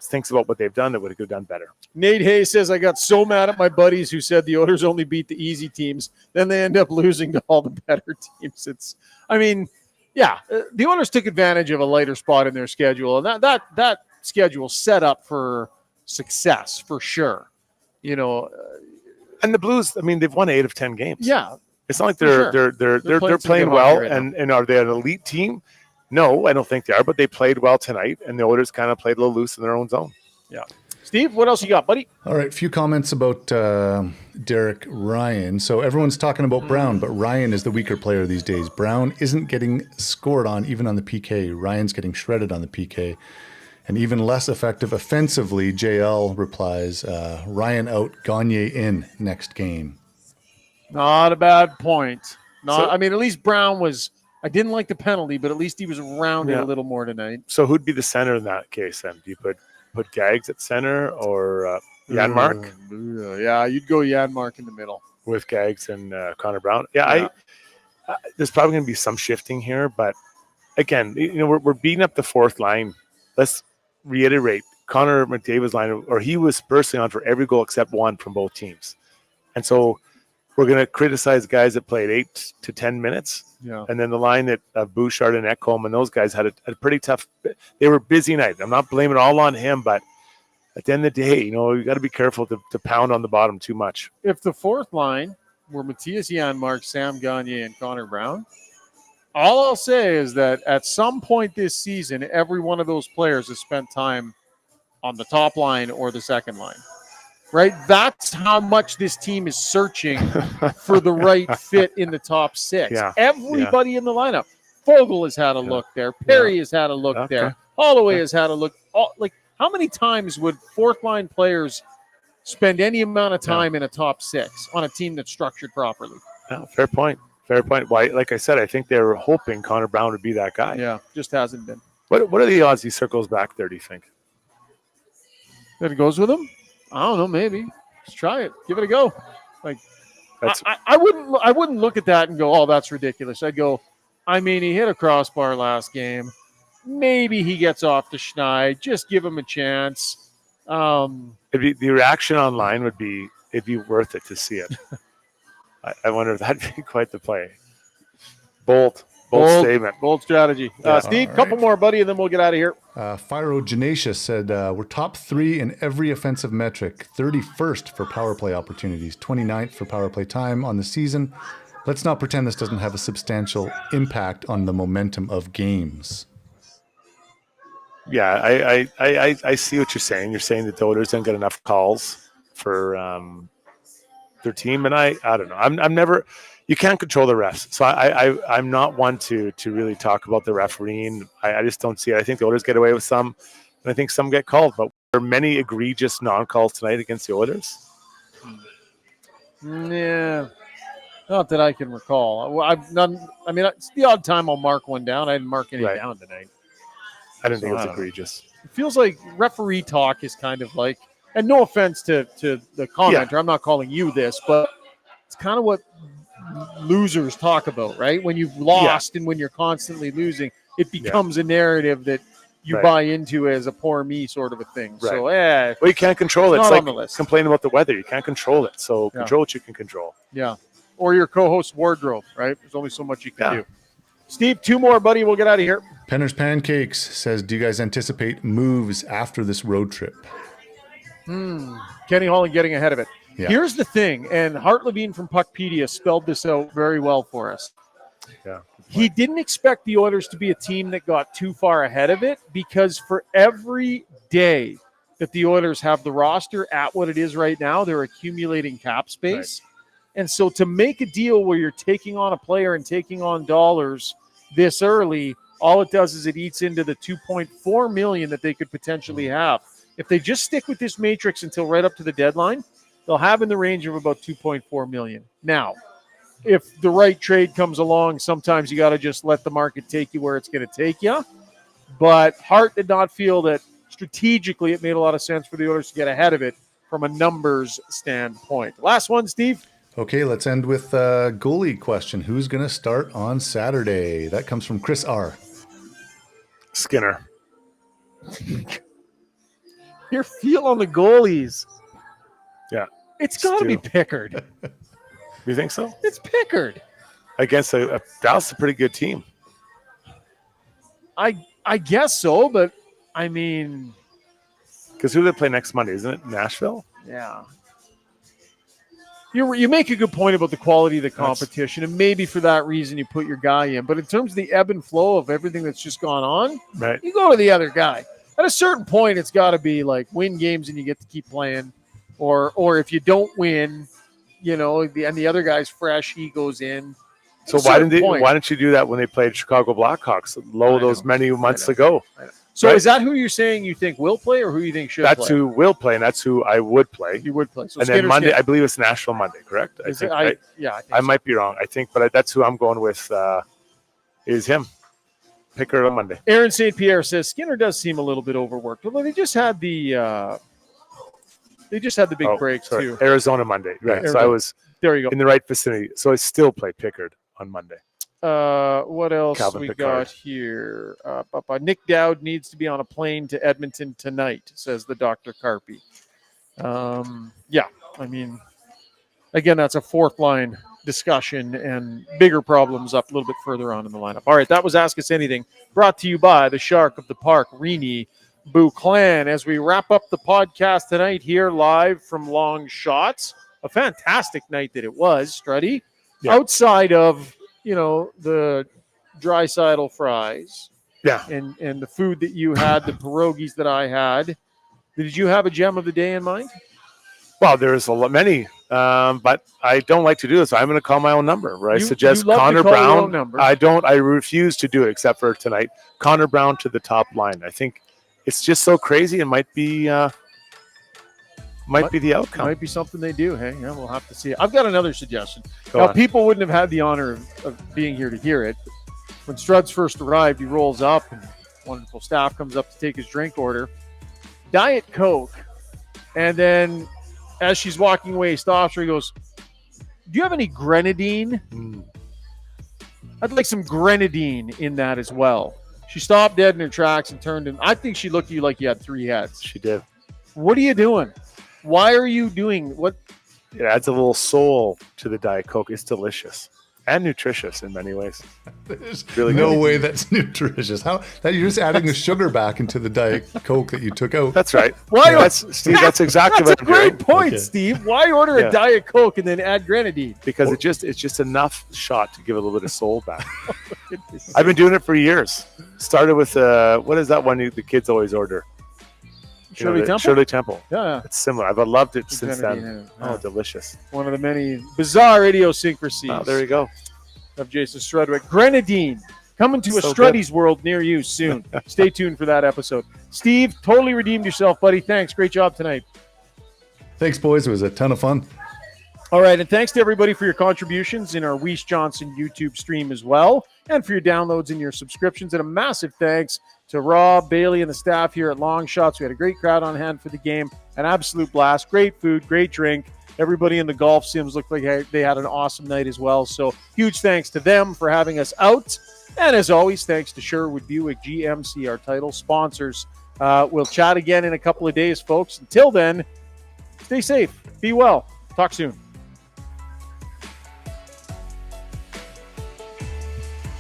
thinks about what they've done that would have done better. Nate Hayes says, I got so mad at my buddies who said the Oilers only beat the easy teams. Then they end up losing to all the better teams. The Oilers took advantage of a lighter spot in their schedule, and that schedule set up for success for sure. And the Blues, they've won 8 of 10 games. Yeah, it's not like they're playing well. And are they an elite team? No, I don't think they are. But they played well tonight, and the Oilers kind of played a little loose in their own zone. Yeah. Steve, what else you got, buddy? All right, a few comments about Derek Ryan. So everyone's talking about Brown, but Ryan is the weaker player these days. Brown isn't getting scored on even on the PK. Ryan's getting shredded on the PK. And even less effective offensively, JL replies, Ryan out, Gagne in next game. Not a bad point. At least Brown was, I didn't like the penalty, but at least he was around it a little more tonight. So who'd be the center in that case then? Do you put Gags at center or Janmark? Yeah, you'd go Janmark in the middle. With Gags and Connor Brown. Yeah. There's probably going to be some shifting here, but again, we're beating up the fourth line. Let's reiterate, Connor McDavid's line, or he was personally on for every goal except one from both teams. And so we're going to criticize guys that played 8 to 10 minutes. Yeah. And then the line that Bouchard and Ekholm and those guys had a pretty tough – they were busy night. I'm not blaming it all on him, but at the end of the day, you got to be careful to pound on the bottom too much. If the fourth line were Matthias Janmark, Sam Gagne, and Connor Brown, all I'll say is that at some point this season, every one of those players has spent time on the top line or the second line, right? That's how much this team is searching for the right fit in the top 6. Yeah. Everybody in the lineup. Fogle has had a look there. Perry has had a look there. Holloway has had a look. How many times would fourth-line players spend any amount of time in a top 6 on a team that's structured properly? Yeah, fair point. Why, like I said, I think they were hoping Connor Brown would be that guy. Yeah, just hasn't been. What are the odds he circles back there, do you think? That it goes with him? I don't know, maybe. Let's try it. Give it a go. I wouldn't look at that and go, oh, that's ridiculous. I'd go, he hit a crossbar last game. Maybe he gets off the schneid. Just give him a chance. The reaction online would be, it'd be worth it to see it. I wonder if that'd be quite the play. Bold statement. Bold strategy. Steve, a couple more, buddy, and then we'll get out of here. Phiro Genacia said, we're top 3 in every offensive metric, 31st for power play opportunities, 29th for power play time on the season. Let's not pretend this doesn't have a substantial impact on the momentum of games. Yeah, I see what you're saying. You're saying that the Oilers don't get enough calls for their team, and I don't know. I'm never. You can't control the refs, so I'm not one to really talk about the refereeing. I just don't see it. I think the Oilers get away with some, and I think some get called. But there are many egregious non-calls tonight against the Oilers. Yeah, not that I can recall. I've none. It's the odd time I'll mark one down. I didn't mark any down tonight. I didn't think it was egregious. It feels like referee talk is kind of like and no offense to the commenter, I'm not calling you this, but it's kind of what losers talk about, right? When you've lost and when you're constantly losing, it becomes a narrative that you buy into as a poor me sort of a thing. Right. So, well, you can't control it. It's It's not like on the list. complaining about the weather. You can't control it. So control what you can control. Yeah. Or your co-host wardrobe, right? There's only so much you can do. Steve, 2 more, buddy. We'll get out of here. Penner's Pancakes says, do you guys anticipate moves after this road trip? Kenny Holland getting ahead of it. Yeah. Here's the thing, and Hart Levine from Puckpedia spelled this out very well for us. Yeah. He didn't expect the Oilers to be a team that got too far ahead of it, because for every day that the Oilers have the roster at what it is right now, they're accumulating cap space. Right. And so to make a deal where you're taking on a player and taking on dollars this early, all it does is it eats into the $2.4 million that they could potentially have. If they just stick with this matrix until right up to the deadline, they'll have in the range of about $2.4 million. Now, if the right trade comes along, sometimes you got to just let the market take you where it's going to take you. But Hart did not feel that strategically it made a lot of sense for the Oilers to get ahead of it from a numbers standpoint. Last one, Steve. Okay, let's end with a goalie question. Who's going to start on Saturday? That comes from Chris R. Skinner. Your feel on the goalies. Yeah. It's got to be Pickard. You think so? It's Pickard. Against Dallas, a pretty good team. I guess so, but I mean, because who do they play next Monday? Isn't it Nashville? Yeah. You make a good point about the quality of the competition, and maybe for that reason you put your guy in. But in terms of the ebb and flow of everything that's just gone on, you go to the other guy. At a certain point, it's got to be like win games and you get to keep playing, or if you don't win, and the other guy's fresh, he goes in. So why didn't you do that when they played Chicago Blackhawks many months ago? So is that who you're saying you think will play, or who you think should play? That's who will play, and that's who I would play. You would play. So and then Monday, I believe it's Nashville Monday, correct? I think I might be wrong. I think, but that's who I'm going with. Is him. Pickard on Monday. Aaron St. Pierre says Skinner does seem a little bit overworked, although they just had the big break too. Arizona Monday, right? Arizona. So I was there. You go in the right vicinity. So I still play Pickard on Monday. What else Calvin we Pickard. got here? Nick Dowd needs to be on a plane to Edmonton tonight, says the Dr. Carpy. I mean, again, that's a fourth line discussion, and bigger problems up a little bit further on in the lineup. All right, that was Ask Us Anything, brought to you by the Shark of the Park, Rini Buclan. As we wrap up the podcast tonight here live from Longshotz, a fantastic night that it was, Struddy. Yeah. Outside of the dry sidle fries, and the food that you had, the pierogies that I had. Did you have a gem of the day in mind? Well, there's many, but I don't like to do this. I'm going to call my own number. Where I suggest Connor Brown. I refuse to do it except for tonight. Connor Brown to the top line. I think it's just so crazy. It might be the outcome. Might be something they do. Hey, yeah, we'll have to see. I've got another suggestion. Now, people wouldn't have had the honor of being here to hear it. When Struds first arrived, he rolls up, and wonderful staff comes up to take his drink order. Diet Coke. And then as she's walking away, he stops her. He goes, "Do you have any grenadine?" I'd like some grenadine in that as well. She stopped dead in her tracks and turned, and I think she looked at you like you had 3 heads. She did. What are you doing? Why are you doing what? It adds a little soul to the Diet Coke. It's delicious and nutritious in many ways. There's really no way that's nutritious. How that you're just adding the sugar back into the Diet Coke that you took out. That's right. Why? Steve, that's exactly that's what a I'm great doing. point, Okay. Steve. Why order a Diet Coke and then add grenadine? Because it's just enough shot to give a little bit of soul back. I've been doing it for years. Started with what is that one the kids always order? Shirley Temple. Yeah. It's similar. I've loved it since then. Oh, delicious. One of the many bizarre idiosyncrasies. Oh, there you go. Of Jason Strudwick. Grenadine. Coming to a Struddy's world near you soon. Stay tuned for that episode. Steve, totally redeemed yourself, buddy. Thanks. Great job tonight. Thanks, boys. It was a ton of fun. All right, and thanks to everybody for your contributions in our Weiss Johnson YouTube stream as well, and for your downloads and your subscriptions. And a massive thanks to Rob, Bailey, and the staff here at Longshotz. We had a great crowd on hand for the game. An absolute blast. Great food, great drink. Everybody in the golf sims looked like they had an awesome night as well. So huge thanks to them for having us out. And as always, thanks to Sherwood Buick GMC, our title sponsors. We'll chat again in a couple of days, folks. Until then, stay safe. Be well. Talk soon.